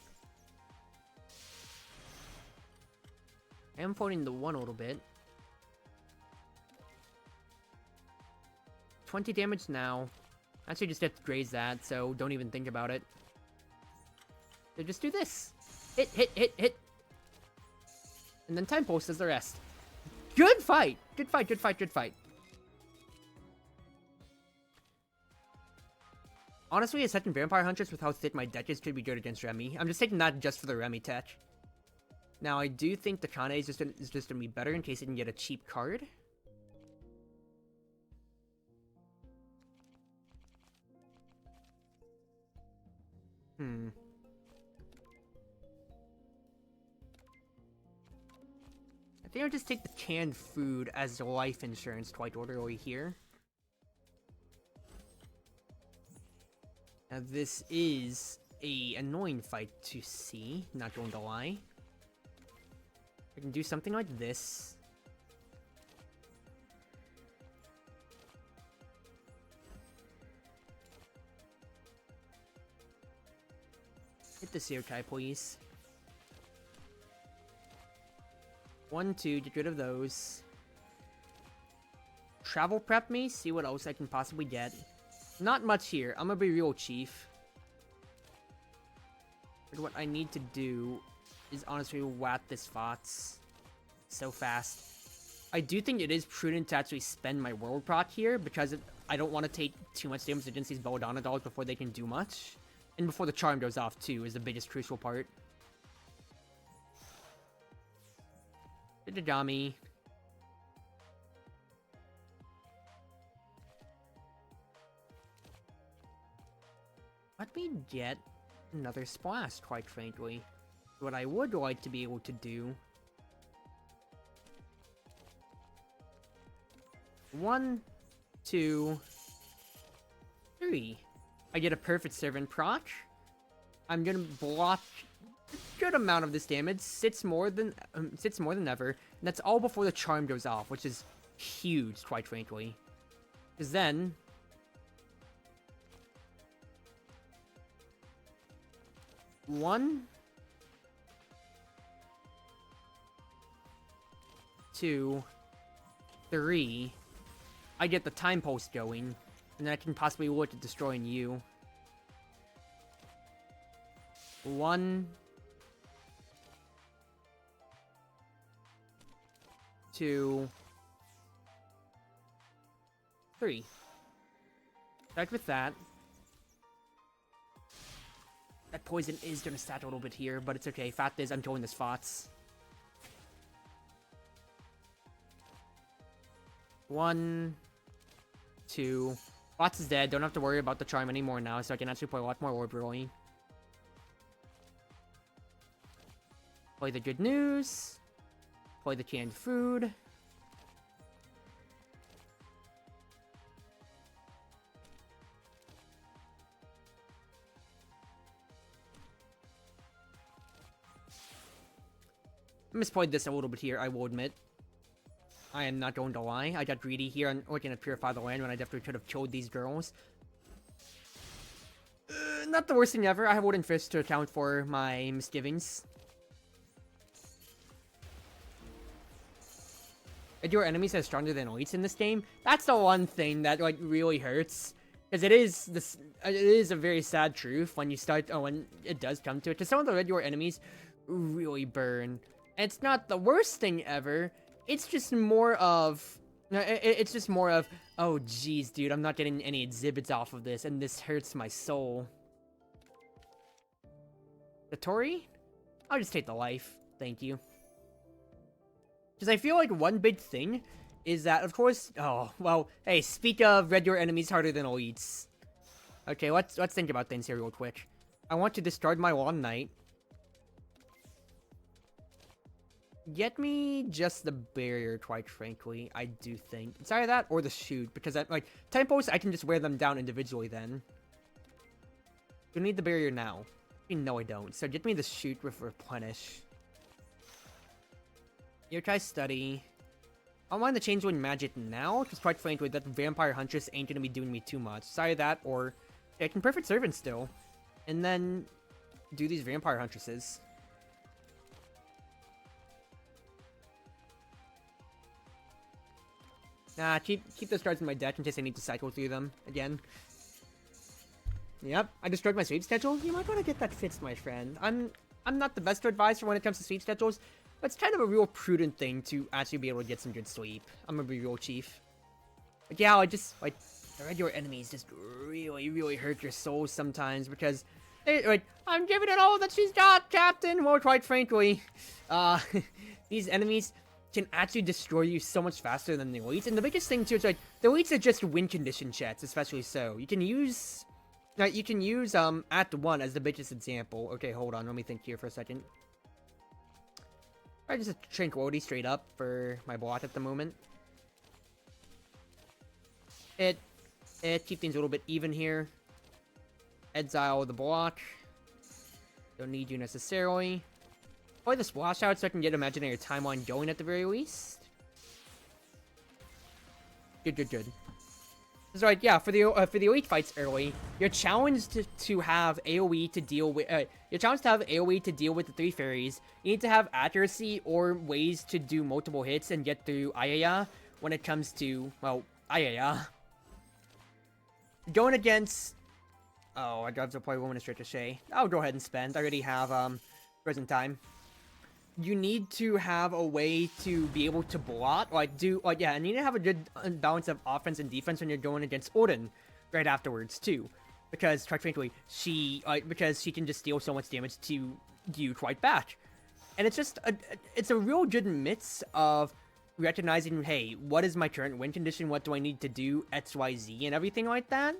I am pulling the 1 a little bit. 20 damage now. Actually, just have to graze that, so don't even think about it. So just do this. Hit. And then time pulse does the rest. Good fight! Good fight. Honestly, a second Vampire Huntress with how thick my deck is could be good against Remy. I'm just taking that just for the Remy tech. Now, I do think the Kane is just gonna be better in case it can get a cheap card. I think I'll just take the canned food as life insurance quite orderly here. Now this is a annoying fight to see, not going to lie. I can do something like this. Hit the Seerkai, please. 1, 2, get rid of those. Travel prep me, see what else I can possibly get. Not much here, I'm gonna be real, Chief. But what I need to do is honestly whack this Fox so fast. I do think it is prudent to actually spend my world proc here, because I don't want to take too much damage against these Belladonna dolls before they can do much. And before the charm goes off too, is the biggest crucial part. Didagami. Let me get another splash, quite frankly. What I would like to be able to do... 1, 2, 3. I get a perfect servant proc. I'm gonna block a good amount of this damage. Sits more than ever. And that's all before the charm goes off, which is huge, quite frankly. Because then... 1, 2, 3. I get the time pulse going, and then I can possibly look at destroying you. 1, 2, 3. Start with that. That poison is gonna stat a little bit here, but it's okay. Fact is, I'm throwing the spots. 1, 2. Spots is dead. Don't have to worry about the charm anymore now, so I can actually play a lot more Orb early. Play the good news. Play the canned food. I misplayed this a little bit here, I will admit. I am not going to lie. I got greedy here on looking at Purify the Land when I definitely could have killed these girls. Not the worst thing ever. I have Wooden Fist to account for my misgivings. Are your enemies as stronger than elites in this game? That's the one thing that like really hurts. Because it is a very sad truth when you start, when it does come to it. Because some of the regular enemies really burn. And it's not the worst thing ever. It's just more of, oh geez, dude, I'm not getting any exhibits off of this, and this hurts my soul. The Tori? I'll just take the life. Thank you. Because I feel like one big thing is that, of course, oh, well, hey, speak of regular enemies harder than elites. Okay, let's think about things here real quick. I want to discard my Long Knight. Get me just the barrier, quite frankly, I do think. It's either that or the shoot, because like, tempos, I can just wear them down individually then. You need the barrier now. No, I don't. So get me the shoot with replenish. Here, try study. I don't mind the Changeling magic now, because quite frankly, that Vampire Huntress ain't gonna be doing me too much. It's either that or I can Perfect Servant still. And then do these Vampire Huntresses. Nah, keep those cards in my deck in case I need to cycle through them again. Yep, I destroyed my sweep schedule. You might want to get that fixed, my friend. I'm not the best advisor when it comes to sweep schedules, but it's kind of a real prudent thing to actually be able to get some good sleep. I'm gonna be real chief. But yeah, I just, like, the regular enemies just really, really hurt your soul sometimes because, like, I'm giving it all that she's got, Captain! Well, quite frankly, these enemies can actually destroy you so much faster than the elites. And the biggest thing too is like the elites are just win condition chats, especially so. You can use Act 1 as the biggest example. Okay, hold on, let me think here for a second. I just a Tranquility straight up for my block at the moment. It keep things a little bit even here. Exile the block. Don't need you necessarily. Play the splash out so I can get imaginary timeline going at the very least. Good. So like, yeah, for the elite fights early, you're challenged to have AoE to deal with. You're challenged to have AoE to deal with the 3 fairies. You need to have accuracy or ways to do multiple hits and get through Ayaya when it comes to, well, Ayaya. Going against, oh, I'd have to play Luminous Ricochet. I'll go ahead and spend. I already have present time. You need to have a way to be able to block, and you need to have a good balance of offense and defense when you're going against Odin right afterwards too, because quite frankly, she can just deal so much damage to you right back, and it's just it's a real good mix of recognizing, hey, what is my current win condition, what do I need to do, XYZ, and everything like that.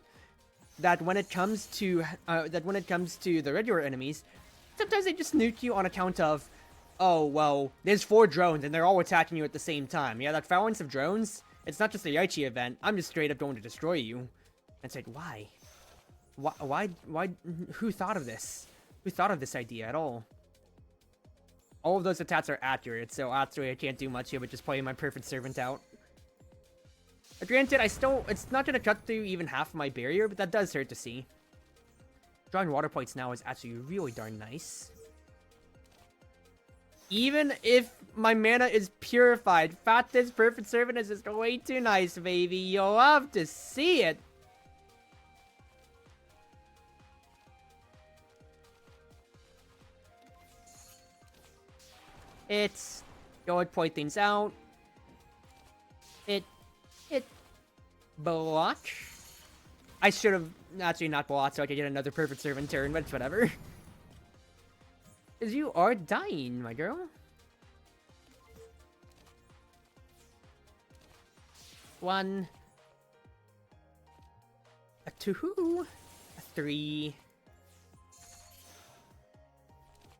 That when it comes to the regular enemies, sometimes they just nuke you on account of, oh, well, there's 4 drones and they're all attacking you at the same time. Yeah, that balance of drones, it's not just a Yaichi event. I'm just straight up going to destroy you. And it's like, why? Why? Who thought of this? Who thought of this idea at all? All of those attacks are accurate, so actually I can't do much here but just play my Perfect Servant out. But granted, it's not going to cut through even half of my barrier, but that does hurt to see. Drawing water points now is actually really darn nice. Even if my mana is purified, this Perfect Servant is just way too nice, baby. You'll love to see it. Go and point things out. block. I should have actually not blocked so I could get another perfect servant turn, but it's whatever. Because you are dying, my girl. One. A Touhou. A 3.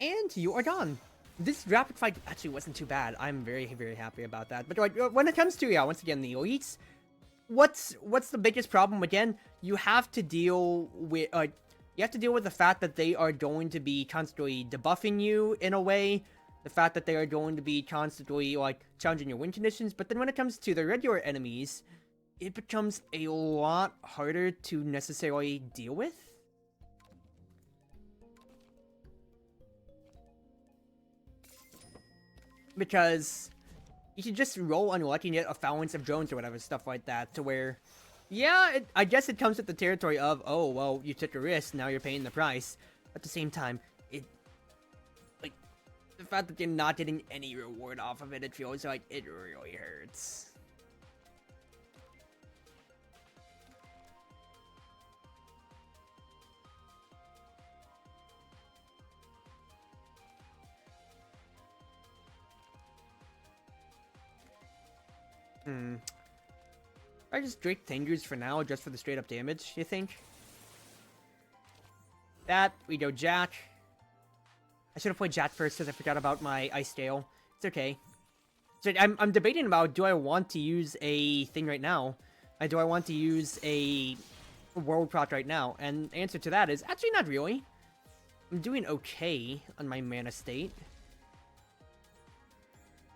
And you are gone. This rapid fight actually wasn't too bad. I'm very, very happy about that. But like, when it comes to, yeah, once again, the elites, what's the biggest problem? Again, you have to deal with the fact that they are going to be constantly debuffing you in a way. The fact that they are going to be constantly like challenging your win conditions. But then when it comes to the regular enemies, it becomes a lot harder to necessarily deal with. Because you can just roll unlucky and get a phalanx of drones or whatever, stuff like that, to where, yeah, I guess it comes with the territory of, oh, well, you took a risk, now you're paying the price. At the same time, like, the fact that you're not getting any reward off of it, it feels like it really hurts. I just Drake Tangers for now, just for the straight up damage, you think? That, we go Jack. I should have played Jack first because I forgot about my Ice Tail. It's okay. So I'm debating about, do I want to use a thing right now? Do I want to use a World Proc right now? And the answer to that is, actually not really. I'm doing okay on my mana state.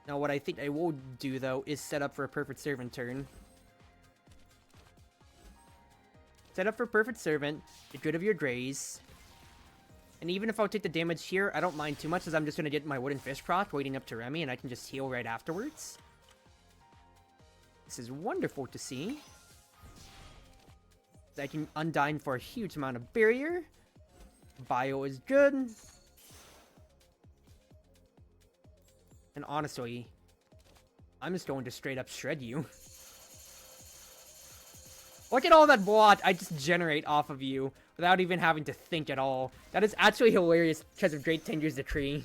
Now what I think I will do, though, is set up for a Perfect Servant turn. Set up for Perfect Servant, get rid of your Grays. And even if I'll take the damage here, I don't mind too much, as I'm just going to get my Wooden Fish proc waiting up to Remy, and I can just heal right afterwards. This is wonderful to see. I can Undyne for a huge amount of barrier. Bio is good. And honestly, I'm just going to straight up shred you. Look at all that block I just generate off of you without even having to think at all. That is actually hilarious because of Great Tinger's Decree.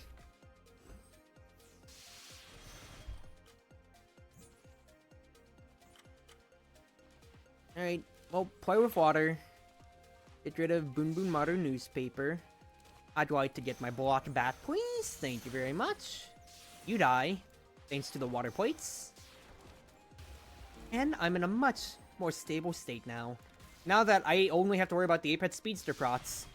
Alright, well, play with water. Get rid of Boon Boon Maru newspaper. I'd like to get my block back, please. Thank you very much. You die, thanks to the water plates. And I'm in a much more stable state now. Now that I only have to worry about the Apex Speedster prots.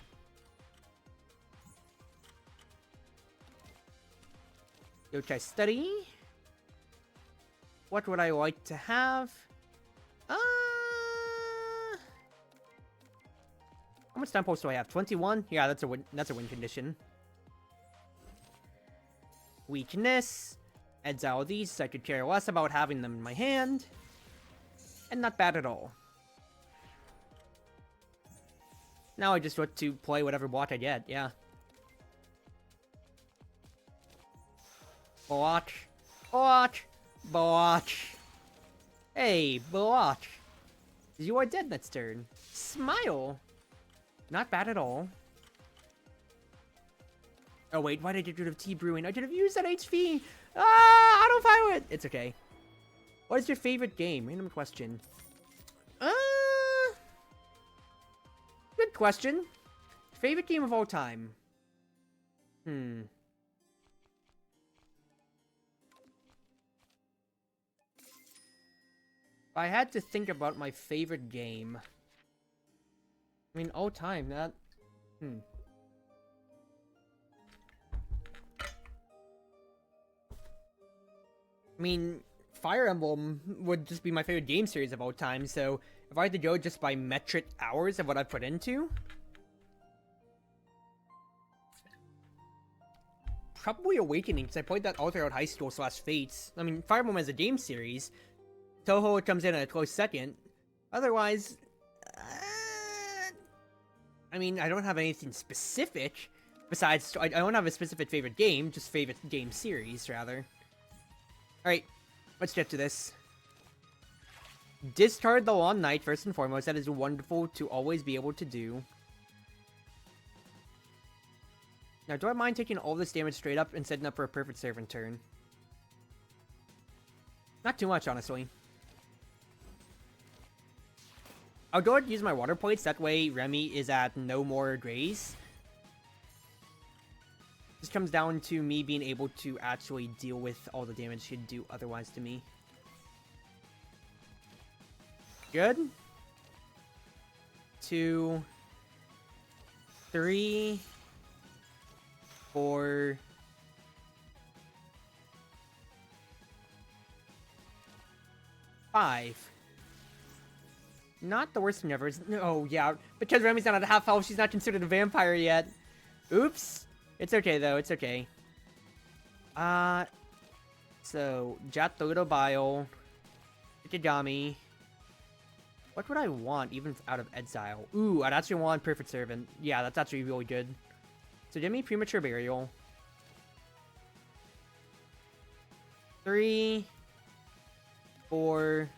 Go try study. What would I like to have? How much time post do I have? 21? Yeah, that's a win condition. Weakness. Exile these, so I could care less about having them in my hand. And not bad at all. Now I just want to play whatever block I get, yeah. Block. Block. Block. Hey, block. You are dead next turn. Smile. Not bad at all. Oh wait, why did I get rid of Tea Brewing? I could have used that HP! Ah, auto-pilot! It's okay. What is your favorite game? Random question. Good question. Favorite game of all time? If I had to think about my favorite game... I mean, all time, that... I mean, Fire Emblem would just be my favorite game series of all time, so if I had to go just by metric hours of what I've put into... Probably Awakening, because I played that all throughout high school / Fates. I mean, Fire Emblem as a game series. Touhou comes in at a close second. Otherwise... I mean, I don't have anything specific. Besides, I don't have a specific favorite game, just favorite game series, rather. Alright, let's get to this. Discard the Long Night first and foremost. That is wonderful to always be able to do. Now, do I mind taking all this damage straight up and setting up for a Perfect Servant turn? Not too much, honestly. I'll go ahead and use my water plates. That way, Remy is at no more graze. This comes down to me being able to actually deal with all the damage she'd do otherwise to me. Good. 2, 3, 4, 5. Not the worst thing ever. Oh, yeah. Because Remy's not at half health, she's not considered a vampire yet. Oops. It's okay, though. It's okay. So, Jatoro Bile. Ikigami. What would I want, even out of Exile? Ooh, I'd actually want Perfect Servant. Yeah, that's actually really good. So, give me Premature Burial. 3, 4.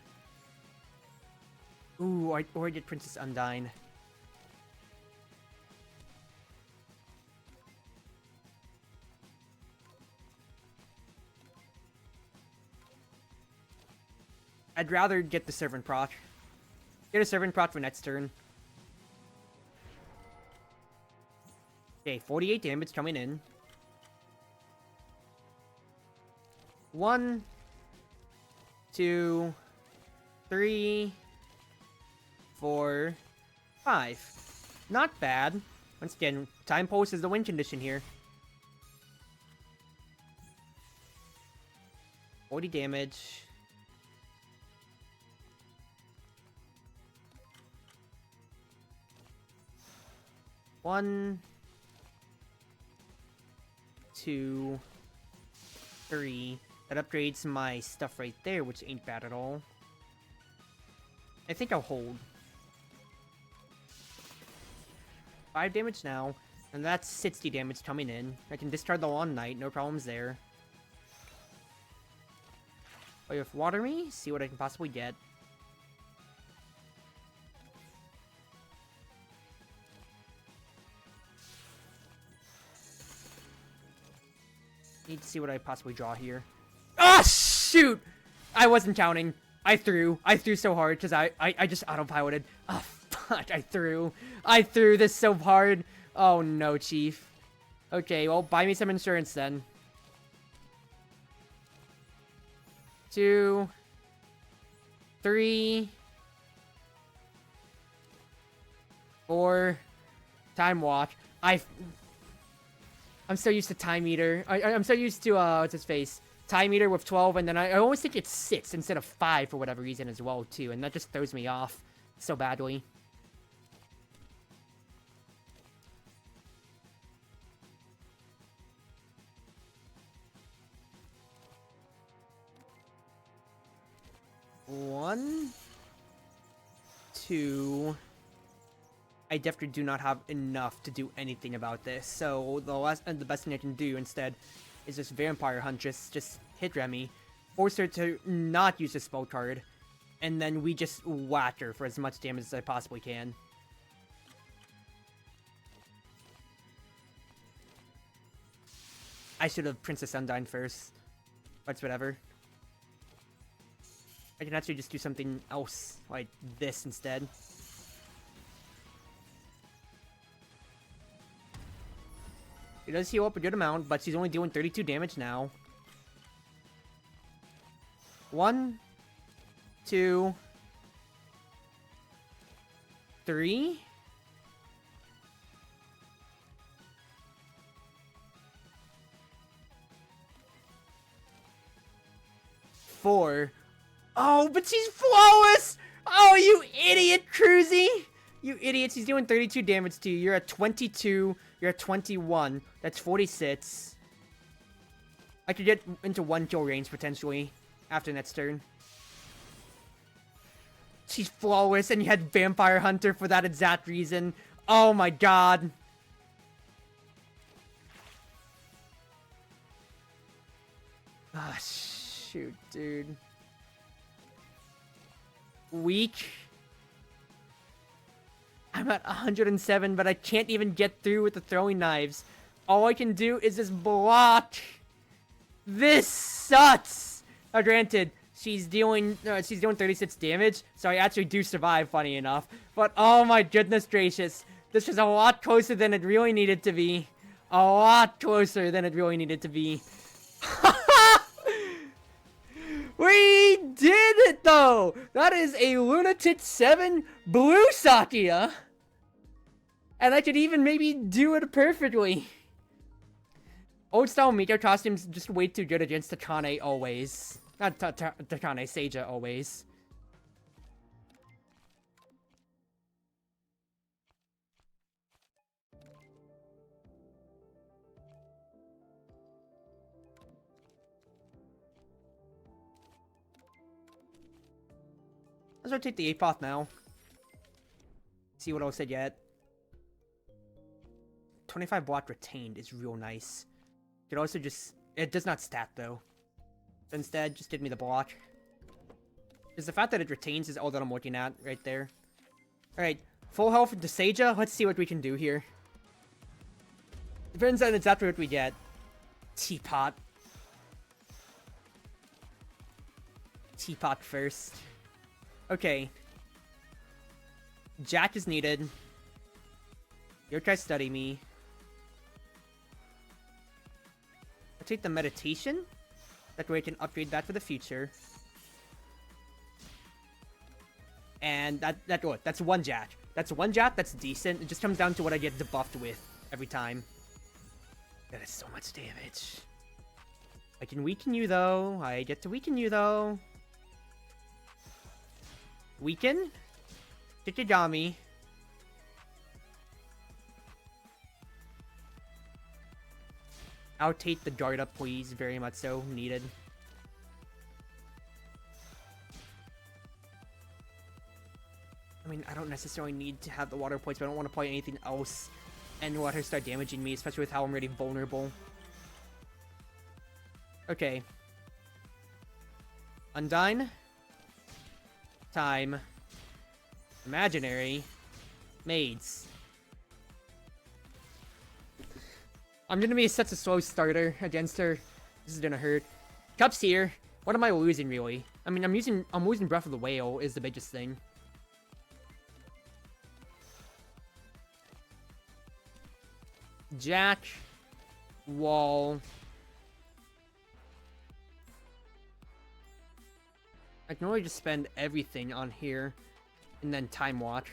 Ooh, or I did Princess Undyne. I'd rather get the Servant proc. Get a Servant proc for next turn. Okay, 48 damage coming in. 1, 2, 3, 4, 5. Not bad. Once again, Time Pulse is the win condition here. 40 damage. One, 2, 3. That upgrades my stuff right there, which ain't bad at all. I think I'll hold. 5 damage now, and that's 60 damage coming in. I can discard the Long Night, no problems there. Play with Water Me, see what I can possibly get. Need to see what I possibly draw here. Ah, shoot! I wasn't counting. I threw so hard because I just autopiloted. Oh, fuck, I threw this so hard. Oh no, Chief. Okay, well, buy me some insurance then. 2, 3, 4. Time Walk. I'm so used to Time Eater. I'm so used to, what's his face? Time Eater with 12, and then I always think it's 6 instead of 5 for whatever reason as well, too, and that just throws me off so badly. One, 2. I definitely do not have enough to do anything about this, so the best thing I can do instead is just Vampire Hunt, just hit Remy, force her to not use the spell card, and then we just whack her for as much damage as I possibly can. I should have Princess Undyne first, but it's whatever. I can actually just do something else, like this instead. It does heal up a good amount, but she's only doing 32 damage now. 1, 2, 3. 4. Oh, but she's flawless! Oh, you idiot, Cruzy! You idiots, he's doing 32 damage to you. You're at 22. You're at 21. That's 46. I could get into 1 kill range, potentially, after next turn. She's flawless, and you had Vampire Hunter for that exact reason. Oh my god. Ah, shoot, dude. Weak. I'm at 107, but I can't even get through with the throwing knives. All I can do is just block. This sucks. Now, granted, she's dealing 36 damage, so I actually do survive, funny enough. But oh my goodness gracious, this was a lot closer than it really needed to be. A lot closer than it really needed to be. We did it though! That is a Lunatic 7 Blue Sakia! And I could even maybe do it perfectly. Old style Miko costumes just way too good against Takane always. Not Takane, Seija always. Let's rotate the 8 path now. See what else I get. 25 block retained is real nice. Could also just... It does not stat though. So instead, just give me the block. Because the fact that it retains is all that I'm looking at right there. Alright, full health to Seija. Let's see what we can do here. Depends on exactly what we get. Teapot. Teapot first. Okay. Jack is needed. Yokai study me. I'll take the meditation. That way I can upgrade that for the future. And that's one Jack. That's one Jack that's decent. It just comes down to what I get debuffed with every time. That is so much damage. I can weaken you though. I get to weaken you though. Weaken? Shikigami. Outtake the guard up, please. Very much so. Needed. I mean, I don't necessarily need to have the water points, but I don't want to play anything else and let her start damaging me, especially with how I'm already vulnerable. Okay. Undyne. Time. Imaginary. Maids. I'm gonna be such a slow starter against her. This is gonna hurt. Cup's here. What am I losing, really? I mean, I'm losing Breath of the Whale is the biggest thing. Jack. Wall. I can really just spend everything on here. And then Time Watch.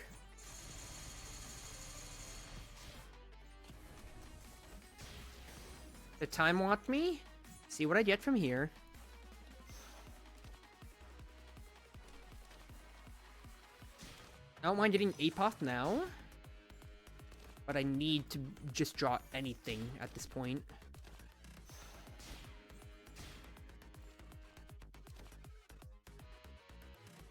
The Time Watch me? See what I get from here. I don't mind getting Apoth now. But I need to just draw anything at this point.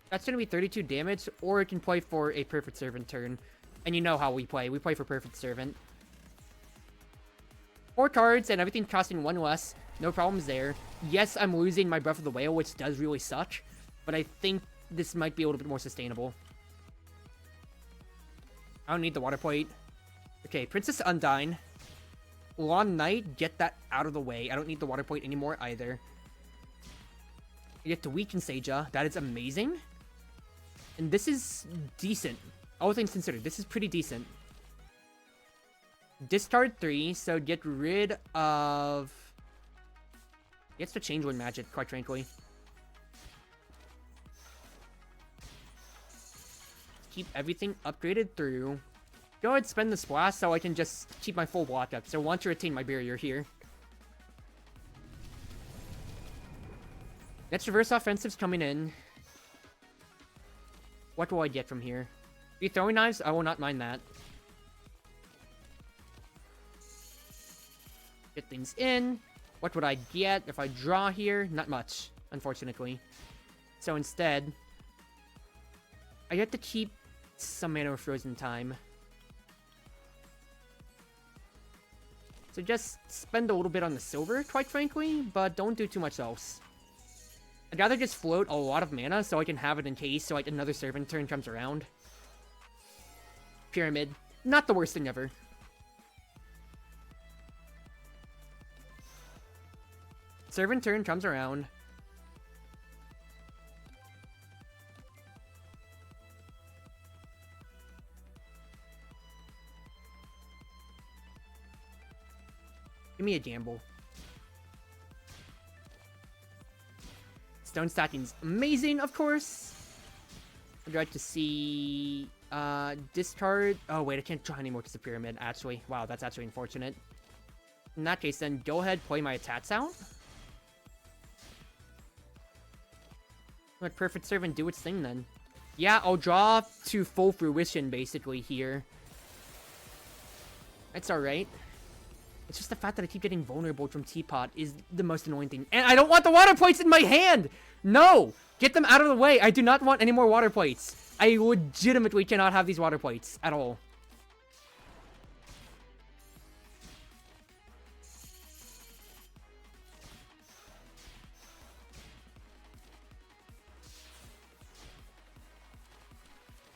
That's going to be 32 damage, or it can play for a Perfect Servant turn. And you know how we play. We play for Perfect Servant. 4 cards and everything costing 1 less. No problems there. Yes, I'm losing my Breath of the Whale, which does really suck. But I think this might be a little bit more sustainable. I don't need the water plate. Okay, Princess Undyne. Lawn Knight, get that out of the way. I don't need the water plate anymore either. You get to weaken Seija. That is amazing. And this is decent. All things considered, this is pretty decent. Discard 3, so get rid of... Gets to Changeling Magic, quite frankly. Keep everything upgraded through. Go ahead, spend the splash so I can just keep my full block up. So I want to retain my barrier here. Next reverse offensive's coming in. What will I get from here? 3 throwing knives? I will not mind that. Get things in. What would I get if I draw here? Not much, unfortunately. So instead, I get to keep some mana of Frozen Time. So just spend a little bit on the silver, quite frankly, but don't do too much else. I'd rather just float a lot of mana so I can have it in case so like another servant turn comes around. Pyramid. Not the worst thing ever. Servant turn comes around. Give me a gamble. Stone stacking's amazing, of course. I'd like to see discard. Oh wait, I can't draw anymore to the pyramid, actually. Wow, that's actually unfortunate. In that case, then go ahead, play my attacks out. Let Perfect Servant do its thing then. Yeah, I'll draw to full fruition basically here. That's alright. It's just the fact that I keep getting vulnerable from Teapot is the most annoying thing. And I don't want the water plates in my hand! No! Get them out of the way! I do not want any more water plates. I legitimately cannot have these water plates at all.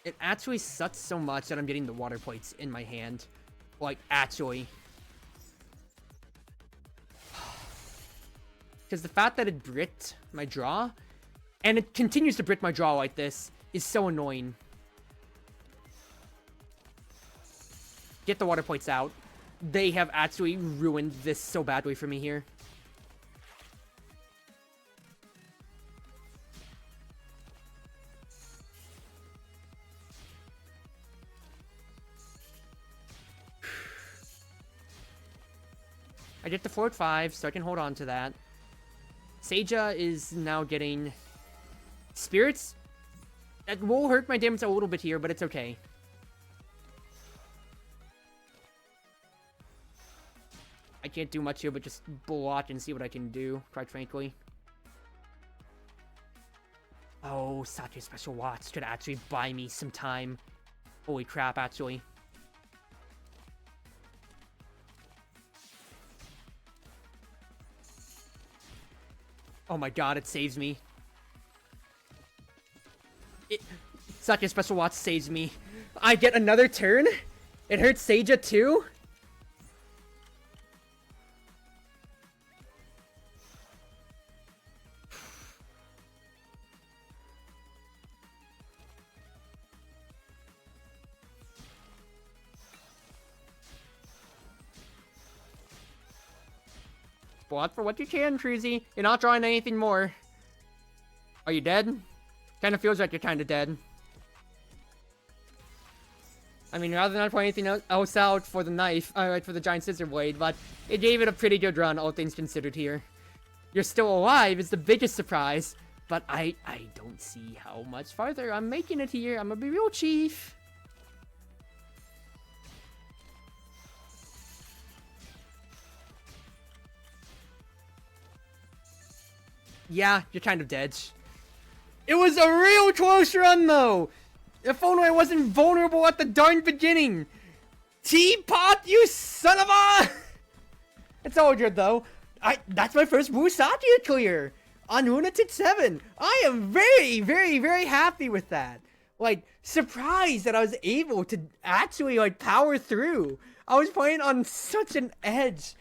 It actually sucks so much that I'm getting the water plates in my hand. Like, actually. Because the fact that it bricked my draw, and it continues to brick my draw like this, is so annoying. Get the water plates out. They have actually ruined this so badly for me here. I get the float 5, so I can hold on to that. Seija is now getting spirits. That will hurt my damage a little bit here, but it's okay. I can't do much here, but just block and see what I can do, quite frankly. Oh, Satya Special Watch could actually buy me some time. Holy crap, actually. Oh my god, it saves me. Satya Special Watch saves me. I get another turn? It hurts Seija too? Block for what you can, Truzy. You're not drawing anything more. Are you dead? Kind of feels like you're kind of dead. I mean, rather than not play anything else out for the knife, for the giant scissor blade, but it gave it a pretty good run, all things considered here. You're still alive is the biggest surprise, but I don't see how much farther I'm making it here. I'm gonna be real chief. Yeah, you're kind of dead. It was a real close run, though! If only I wasn't vulnerable at the darn beginning! Teapot, you son of a... It's all good, though. That's my first Wu Satya clear! On Lunatic 7! I am very, very, very happy with that! Like, surprised that I was able to actually, like, power through! I was playing on such an edge